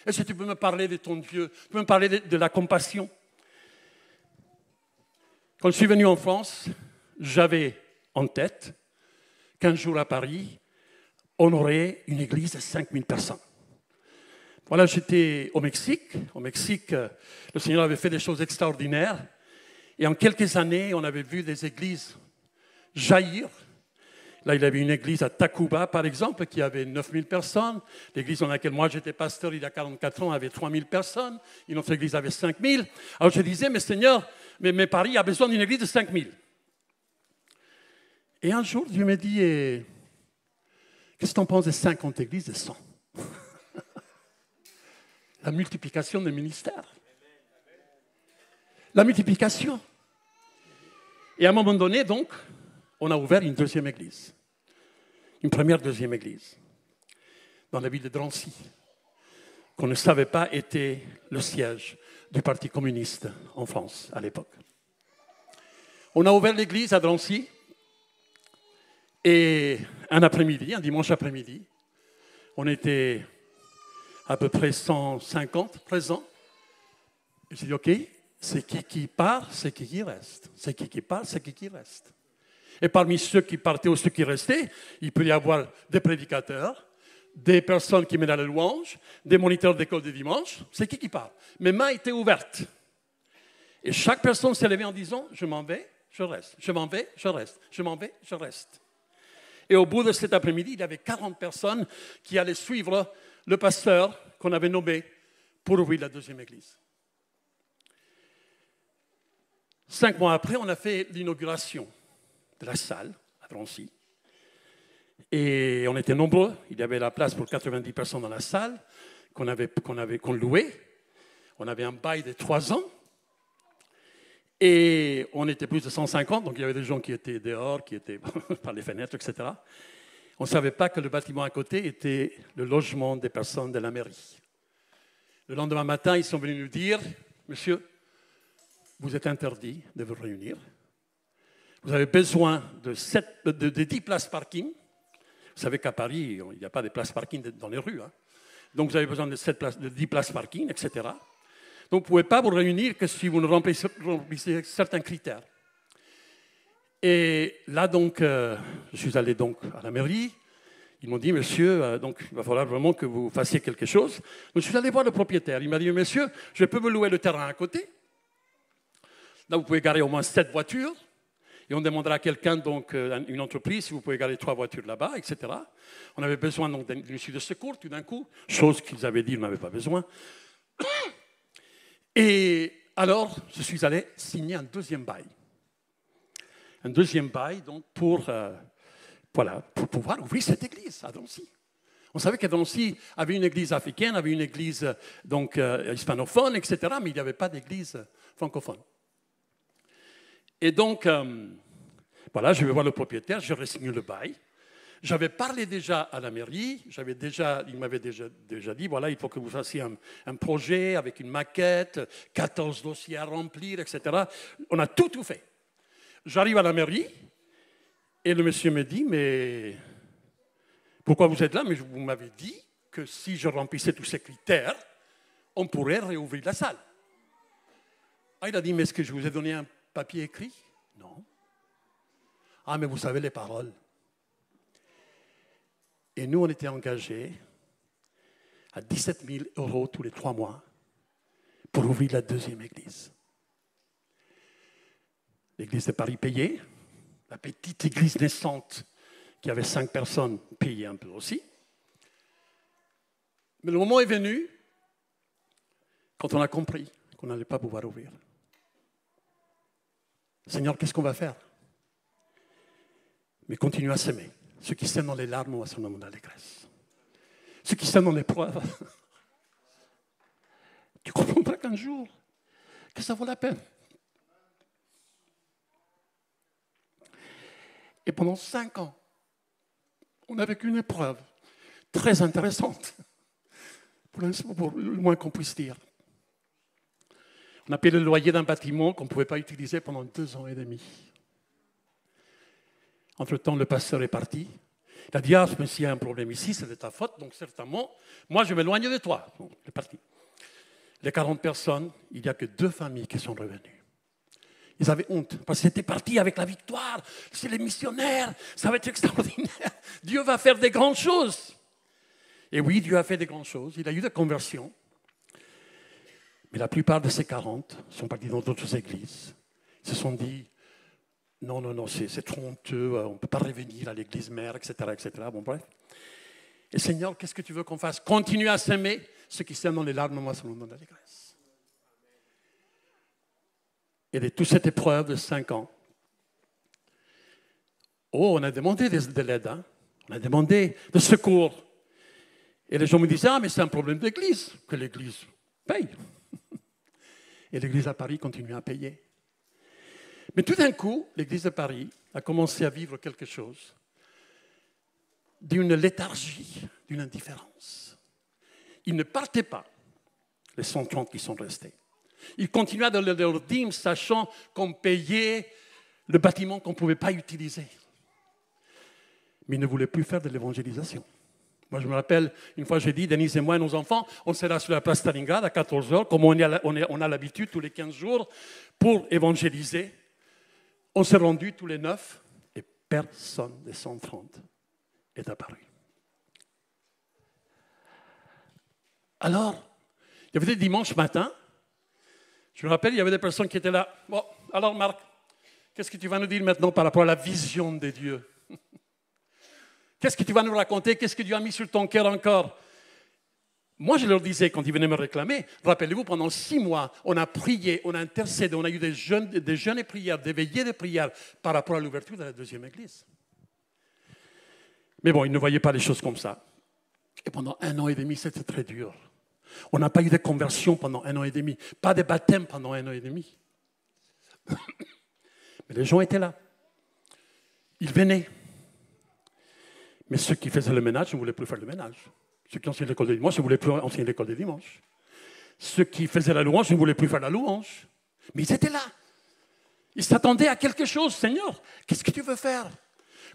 [SPEAKER 10] Est-ce que tu peux me parler de ton Dieu? Tu peux me parler de la compassion ?» Quand je suis venu en France, j'avais en tête qu'un jour à Paris, on aurait une église de 5000 personnes. Voilà, j'étais au Mexique. Au Mexique, le Seigneur avait fait des choses extraordinaires. Et en quelques années, on avait vu des églises jaillir. Là, il y avait une église à Tacuba, par exemple, qui avait 9000 personnes. L'église dans laquelle moi j'étais pasteur il y a 44 ans avait 3000 personnes. Une autre église avait 5000. Alors je disais, mais Seigneur, mais Paris a besoin d'une église de 5000. Et un jour, Dieu me dit, qu'est-ce que tu en penses de 50 églises de 100? La multiplication des ministères. La multiplication. Et à un moment donné, donc, on a ouvert une deuxième église. Une première, deuxième église. Dans la ville de Drancy. Qu'on ne savait pas était le siège du Parti communiste en France à l'époque. On a ouvert l'église à Drancy. Et un après-midi, un dimanche après-midi, on était à peu près 150 présents. Et j'ai dit, OK, c'est qui part, c'est qui reste. C'est qui part, c'est qui reste. Et parmi ceux qui partaient ou ceux qui restaient, il peut y avoir des prédicateurs, des personnes qui mènent à la louange, des moniteurs d'école de dimanche. C'est qui part. Mes mains étaient ouvertes. Et chaque personne s'est levée en disant, je m'en vais, je reste. Je m'en vais, je reste. Je m'en vais, je reste. Et au bout de cet après-midi, il y avait 40 personnes qui allaient suivre le pasteur qu'on avait nommé pour ouvrir la deuxième église. 5 mois après, on a fait l'inauguration de la salle à Drancy. Et on était nombreux. Il y avait la place pour 90 personnes dans la salle qu'on louait. On avait un bail de 3 ans. Et on était plus de 150, donc il y avait des gens qui étaient dehors, qui étaient par les fenêtres, etc. On ne savait pas que le bâtiment à côté était le logement des personnes de la mairie. Le lendemain matin, ils sont venus nous dire, « Monsieur, vous êtes interdit de vous réunir. Vous avez besoin de 10 places parking. » Vous savez qu'à Paris, il n'y a pas de places parking dans les rues. Hein. Donc vous avez besoin de 10 places parking, etc. Donc, vous ne pouvez pas vous réunir que si vous ne remplissez certains critères. Et là, donc, je suis allé donc à la mairie. Ils m'ont dit, monsieur, donc, il va falloir vraiment que vous fassiez quelque chose. Donc, je suis allé voir le propriétaire. Il m'a dit, monsieur, je peux vous louer le terrain à côté. Là, vous pouvez garer au moins 7 voitures. Et on demandera à quelqu'un, donc, une entreprise, si vous pouvez garer 3 voitures là-bas, etc. On avait besoin donc d'une issue de secours, tout d'un coup. Chose qu'ils avaient dit, ils n'avaient pas besoin. Et alors, je suis allé signer un deuxième bail. Un deuxième bail, donc, pour Voilà, pour pouvoir ouvrir cette église à Drancy. On savait que Drancy avait une église africaine, avait une église donc, hispanophone, etc., mais il n'y avait pas d'église francophone. Et donc, voilà, je vais voir le propriétaire, je resigne le bail. J'avais parlé déjà à la mairie, il m'avait déjà dit, voilà, il faut que vous fassiez un projet avec une maquette, 14 dossiers à remplir, etc. On a tout fait. J'arrive à la mairie et le monsieur me dit, mais pourquoi vous êtes là? Mais vous m'avez dit que si je remplissais tous ces critères, on pourrait réouvrir la salle. Ah, il a dit, mais est-ce que je vous ai donné un papier écrit? Non. Ah, mais vous savez les paroles. Et nous, on était engagés à 17 000 € tous les 3 mois pour ouvrir la deuxième église. L'église de Paris payait, la petite église naissante qui avait 5 personnes payait un peu aussi. Mais le moment est venu quand on a compris qu'on n'allait pas pouvoir ouvrir. Seigneur, qu'est-ce qu'on va faire? Mais continue à s'aimer. Ceux qui sèment dans les larmes ou à son nom d'allégresse. Ceux qui sèment dans l'épreuve. Tu comprendras qu'un jour, que ça vaut la peine. Et pendant 5 ans, on a vécu une épreuve très intéressante, pour le moins qu'on puisse dire. On a payé le loyer d'un bâtiment qu'on ne pouvait pas utiliser pendant 2 ans et demi. Entre-temps, le pasteur est parti. Il a dit, ah, mais s'il y a un problème ici, c'est de ta faute, donc certainement, moi je m'éloigne de toi. Bon, il est parti. Les 40 personnes, il n'y a que 2 familles qui sont revenues. Ils avaient honte, parce qu'ils étaient partis avec la victoire. C'est les missionnaires, ça va être extraordinaire. Dieu va faire des grandes choses. Et oui, Dieu a fait des grandes choses. Il a eu des conversions. Mais la plupart de ces 40 sont partis dans d'autres églises. Ils se sont dit, non, c'est trop honteux, on ne peut pas revenir à l'église mère, etc., etc. Bon, bref. Et Seigneur, qu'est-ce que tu veux qu'on fasse? Continue à s'aimer. Ceux qui s'aiment dans les larmes, moi, sont dans l'allégresse. Et de toute cette épreuve de 5 ans, on a demandé de l'aide, hein? On a demandé de secours. Et les gens me disaient, ah, mais c'est un problème d'église, que l'église paye. Et l'église à Paris continue à payer. Mais tout d'un coup, l'église de Paris a commencé à vivre quelque chose d'une léthargie, d'une indifférence. Ils ne partaient pas, les 130 qui sont restés. Ils continuaient dans leur dîme, sachant qu'on payait le bâtiment qu'on ne pouvait pas utiliser. Mais ils ne voulaient plus faire de l'évangélisation. Moi, je me rappelle, une fois, j'ai dit, Denise et moi et nos enfants, on sera sur la place Stalingrad à 14h, comme on a l'habitude tous les 15 jours, pour évangéliser. On s'est rendus tous les 9 et personne des 130 est apparu. Alors, il y avait des dimanches matins, je me rappelle, il y avait des personnes qui étaient là. Bon, alors Marc, qu'est-ce que tu vas nous dire maintenant par rapport à la vision de Dieu? Qu'est-ce que tu vas nous raconter? Qu'est-ce que Dieu a mis sur ton cœur encore? Moi, je leur disais, quand ils venaient me réclamer, rappelez-vous, pendant 6 mois, on a prié, on a intercédé, on a eu des jeûnes et prières, des veillées de prières par rapport à l'ouverture de la deuxième église. Mais bon, ils ne voyaient pas les choses comme ça. Et pendant 1 an et demi, c'était très dur. On n'a pas eu de conversion pendant 1 an et demi, pas de baptême pendant 1 an et demi. Mais les gens étaient là. Ils venaient. Mais ceux qui faisaient le ménage ne voulaient plus faire le ménage. Ceux qui enseignaient l'école de dimanche ne voulaient plus enseigner l'école de dimanche. Ceux qui faisaient la louange ne voulaient plus faire la louange. Mais ils étaient là. Ils s'attendaient à quelque chose. Seigneur, qu'est-ce que tu veux faire?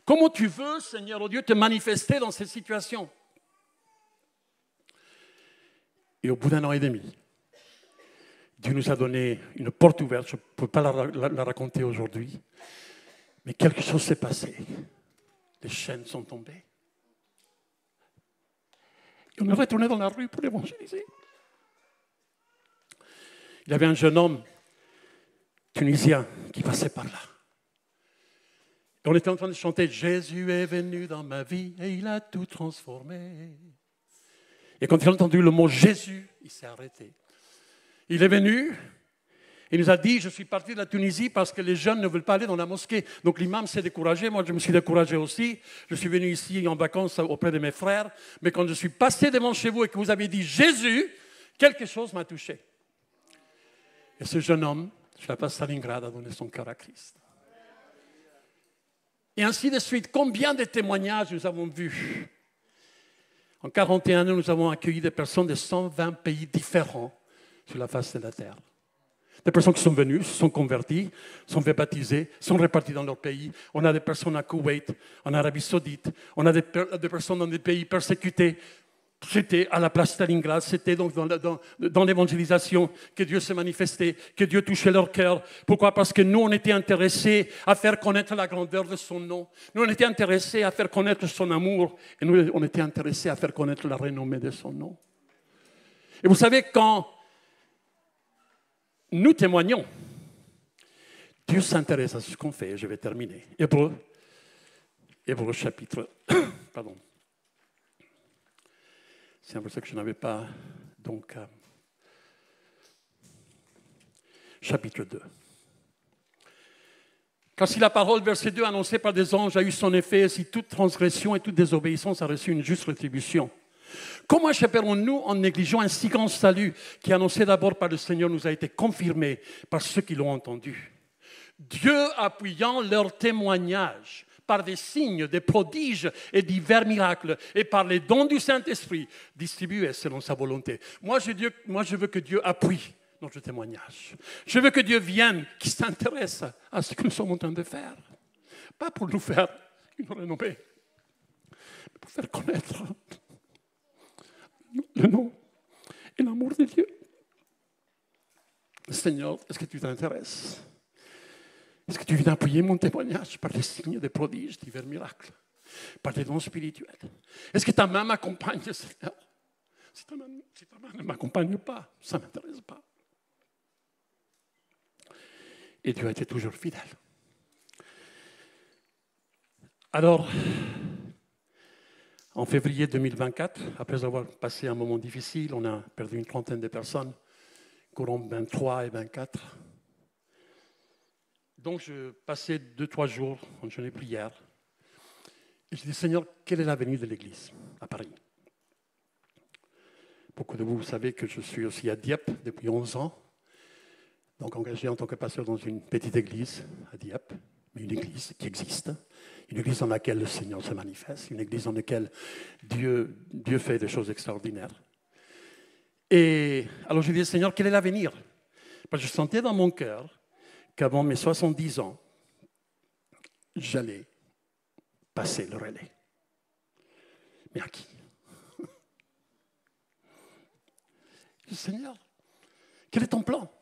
[SPEAKER 10] Comment tu veux, Seigneur, oh Dieu, te manifester dans cette situation? Et au bout d'1 an et demi, Dieu nous a donné une porte ouverte. Je ne peux pas la raconter aujourd'hui. Mais quelque chose s'est passé. Les chaînes sont tombées. Et on est retourné dans la rue pour évangéliser. Il y avait un jeune homme tunisien qui passait par là. Et on était en train de chanter « Jésus est venu dans ma vie et il a tout transformé ». Et quand il a entendu le mot « Jésus », il s'est arrêté. Il est venu Il nous a dit, je suis parti de la Tunisie parce que les jeunes ne veulent pas aller dans la mosquée. Donc l'imam s'est découragé, moi je me suis découragé aussi. Je suis venu ici en vacances auprès de mes frères. Mais quand je suis passé devant chez vous et que vous avez dit Jésus, quelque chose m'a touché. Et ce jeune homme, je l'appelle Stalingrad, a donné son cœur à Christ. Et ainsi de suite. Combien de témoignages nous avons vus? En 41 ans, nous avons accueilli des personnes de 120 pays différents sur la face de la terre. Des personnes qui sont venues, se sont converties, sont fait baptiser, sont réparties dans leur pays. On a des personnes à Koweït, en Arabie Saoudite. On a des personnes dans des pays persécutés. C'était à la place Stalingrad, c'était donc dans l'évangélisation que Dieu s'est manifesté, que Dieu touchait leur cœur. Pourquoi? Parce que nous, on était intéressés à faire connaître la grandeur de son nom. Nous, on était intéressés à faire connaître son amour. Et nous, on était intéressés à faire connaître la renommée de son nom. Et vous savez, quand nous témoignons, Dieu s'intéresse à ce qu'on fait. Je vais terminer. Hébreux chapitre... Pardon. C'est un verset que je n'avais pas, donc, chapitre 2. Car si la parole, verset 2, annoncée par des anges a eu son effet, si toute transgression et toute désobéissance a reçu une juste rétribution, comment échapperons-nous en négligeant un si grand salut qui, annoncé d'abord par le Seigneur, nous a été confirmé par ceux qui l'ont entendu? Dieu appuyant leur témoignage par des signes, des prodiges et divers miracles, et par les dons du Saint-Esprit distribués selon sa volonté. Moi, je veux que Dieu appuie notre témoignage. Je veux que Dieu vienne, qui s'intéresse à ce que nous sommes en train de faire. Pas pour nous faire une renommée, mais pour faire connaître le nom et l'amour de Dieu. Seigneur, est-ce que tu t'intéresses? Est-ce que tu viens appuyer mon témoignage par des signes, des prodiges, divers miracles, par des dons spirituels? Est-ce que ta main m'accompagne, Seigneur? Si ta main ne m'accompagne pas, ça ne m'intéresse pas. Et Dieu a été toujours fidèle. Alors, en février 2024, après avoir passé un moment difficile, on a perdu une trentaine de personnes, courant 23 et 24. Donc, je passais 2-3 jours en jeûne et prière. Et je dis, Seigneur, quel est l'avenir de l'Église à Paris? Beaucoup de vous savez que je suis aussi à Dieppe depuis 11 ans. Donc, engagé en tant que pasteur dans une petite église à Dieppe, mais une église qui existe. Une église dans laquelle le Seigneur se manifeste. Une église dans laquelle Dieu fait des choses extraordinaires. Et alors, je dis, Seigneur, quel est l'avenir? Parce que je sentais dans mon cœur qu'avant mes 70 ans, j'allais passer le relais. Mais à qui? Seigneur, quel est ton plan?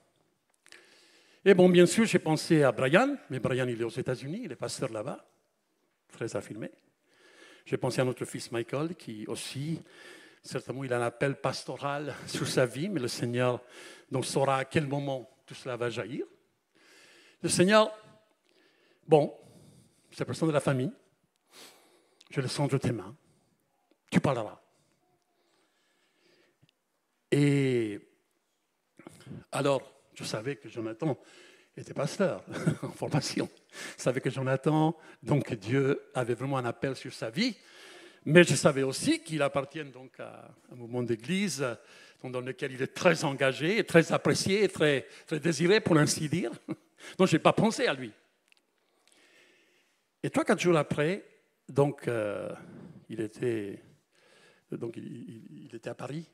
[SPEAKER 10] Et bon, bien sûr, j'ai pensé à Brian, mais Brian, il est aux États-Unis, il est pasteur là-bas, très affirmé. J'ai pensé à notre fils Michael, qui aussi, certainement, il a un appel pastoral sur sa vie, mais le Seigneur donc saura à quel moment tout cela va jaillir. Le Seigneur, bon, c'est la personne de la famille, je le sens entre tes mains, tu parleras. Et alors, je savais que Jonathan était pasteur en formation. Je savais que Jonathan, donc Dieu avait vraiment un appel sur sa vie, mais je savais aussi qu'il appartient donc à un mouvement d'église dans lequel il est très engagé, et très apprécié, et très, très désiré, pour ainsi dire. Donc, je n'ai pas pensé à lui. Et 3-4 jours après, donc, il était à Paris.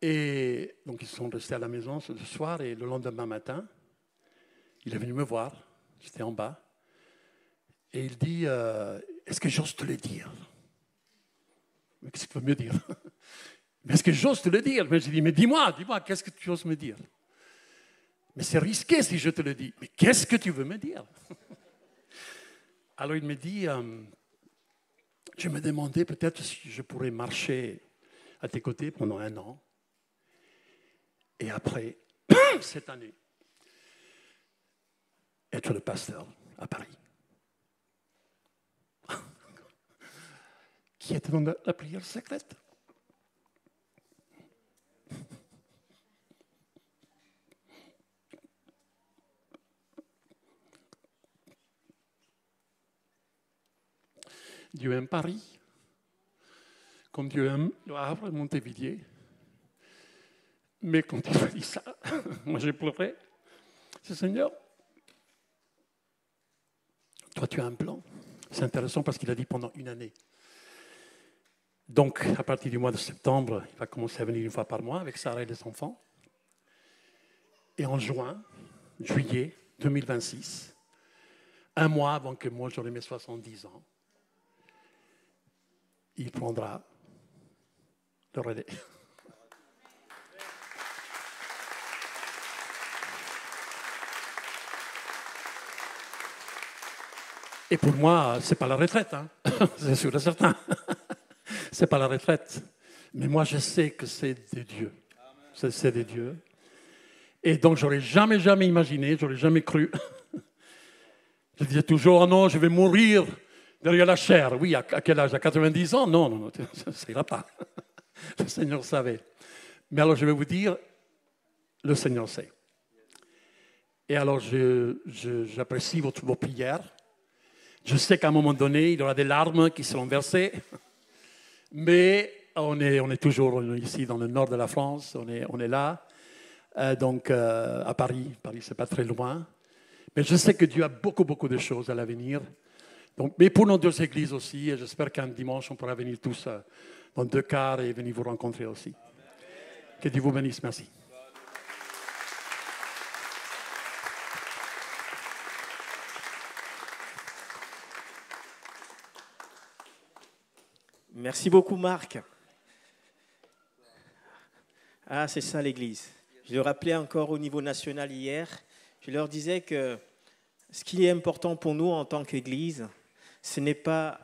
[SPEAKER 10] Et donc, ils sont restés à la maison ce soir. Et le lendemain matin, il est venu me voir. J'étais en bas. Et il dit, est-ce que j'ose te le dire? Mais qu'est-ce que tu veux me dire? Mais est-ce que j'ose te le dire? Mais j'ai dit, mais dis-moi, qu'est-ce que tu oses me dire? Mais c'est risqué si je te le dis. Mais qu'est-ce que tu veux me dire? Alors il me dit, je me demandais peut-être si je pourrais marcher à tes côtés pendant 1 an. Et après, cette année, être le pasteur à Paris. Qui était dans la prière secrète. Dieu aime Paris, comme Dieu aime Le Havre et Montevideo. Mais quand il m'a dit ça, moi j'ai pleuré. C'est Seigneur, toi tu as un plan. C'est intéressant parce qu'il a dit pendant une année. Donc, à partir du mois de septembre, il va commencer à venir une fois par mois avec Sarah et les enfants. Et en juillet 2026, un mois avant que moi j'aurai mes 70 ans, il prendra le relais. Et pour moi, ce n'est pas la retraite, hein. C'est sûr et certain. Ce n'est pas la retraite. Mais moi, je sais que c'est de Dieu. C'est de Dieu. Et donc, je n'aurais jamais imaginé, je n'aurais jamais cru. Je disais toujours, oh non, je vais mourir derrière la chair. Oui, à quel âge? À 90 ans? Non, ça n'ira pas. Le Seigneur savait. Mais alors, je vais vous dire, le Seigneur sait. Et alors, j'apprécie vos prières. Je sais qu'à un moment donné, il y aura des larmes qui seront versées. Mais on est toujours ici dans le nord de la France, on est là, donc à Paris. Paris, ce n'est pas très loin. Mais je sais que Dieu a beaucoup de choses à l'avenir. Mais pour nos deux églises aussi, et j'espère qu'un dimanche, on pourra venir tous dans 2 quarts et venir vous rencontrer aussi. Que Dieu vous bénisse, merci.
[SPEAKER 11] Merci beaucoup, Marc. Ah, c'est ça l'Église. Je le rappelais encore au niveau national hier. Je leur disais que ce qui est important pour nous en tant qu'Église, ce n'est pas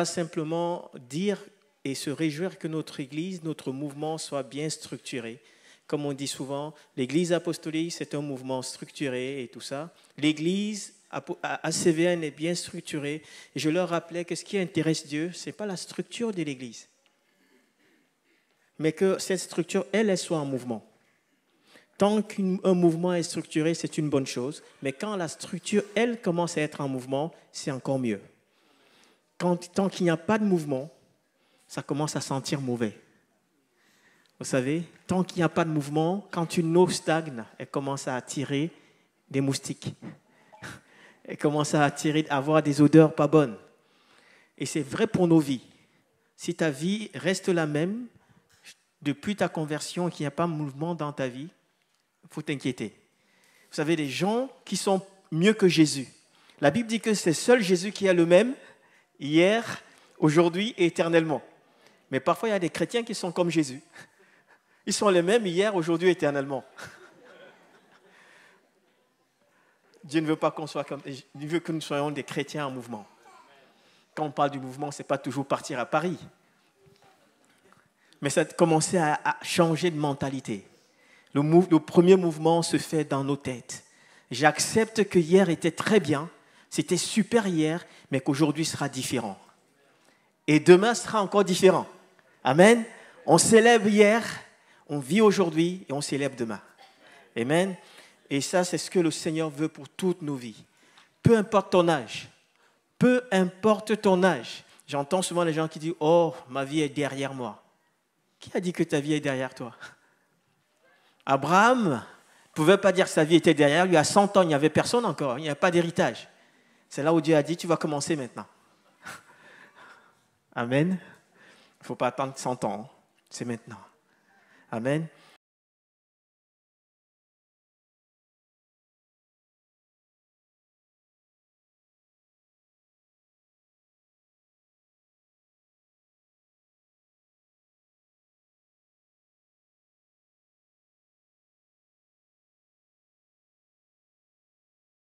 [SPEAKER 11] simplement dire et se réjouir que notre Église, notre mouvement soit bien structuré. Comme on dit souvent, l'Église apostolique, c'est un mouvement structuré et tout ça. L'Église ACVN est bien structurée. Et je leur rappelais que ce qui intéresse Dieu, ce n'est pas la structure de l'Église, mais que cette structure, elle soit en mouvement. Tant qu'un mouvement est structuré, c'est une bonne chose. Mais quand la structure, elle, commence à être en mouvement, c'est encore mieux. Tant qu'il n'y a pas de mouvement, ça commence à sentir mauvais. Vous savez, tant qu'il n'y a pas de mouvement, quand une eau stagne, elle commence à attirer des moustiques. Elle commence à avoir des odeurs pas bonnes. Et c'est vrai pour nos vies. Si ta vie reste la même, depuis ta conversion, qu'il n'y a pas de mouvement dans ta vie, il faut t'inquiéter. Vous savez, les gens qui sont mieux que Jésus. La Bible dit que c'est seul Jésus qui est le même, hier, aujourd'hui et éternellement. Mais parfois, il y a des chrétiens qui sont comme Jésus. Ils sont les mêmes hier, aujourd'hui, éternellement. Dieu ne veut pas qu'on soit comme... Il veut que nous soyons des chrétiens en mouvement. Quand on parle du mouvement, ce n'est pas toujours partir à Paris. Mais ça a commencé à changer de mentalité. Le premier mouvement se fait dans nos têtes. J'accepte que hier était très bien, c'était super hier, mais qu'aujourd'hui sera différent. Et demain sera encore différent. Amen. On célèbre hier, on vit aujourd'hui et on célèbre demain. Amen. Et ça, c'est ce que le Seigneur veut pour toutes nos vies. Peu importe ton âge. Peu importe ton âge. J'entends souvent les gens qui disent « Oh, ma vie est derrière moi ». Qui a dit que ta vie est derrière toi? Abraham ne pouvait pas dire que sa vie était derrière lui. À 100 ans, il n'y avait personne encore. Il n'y avait pas d'héritage. C'est là où Dieu a dit « Tu vas commencer maintenant ». Amen. Il ne faut pas attendre 100 ans. C'est maintenant. Amen.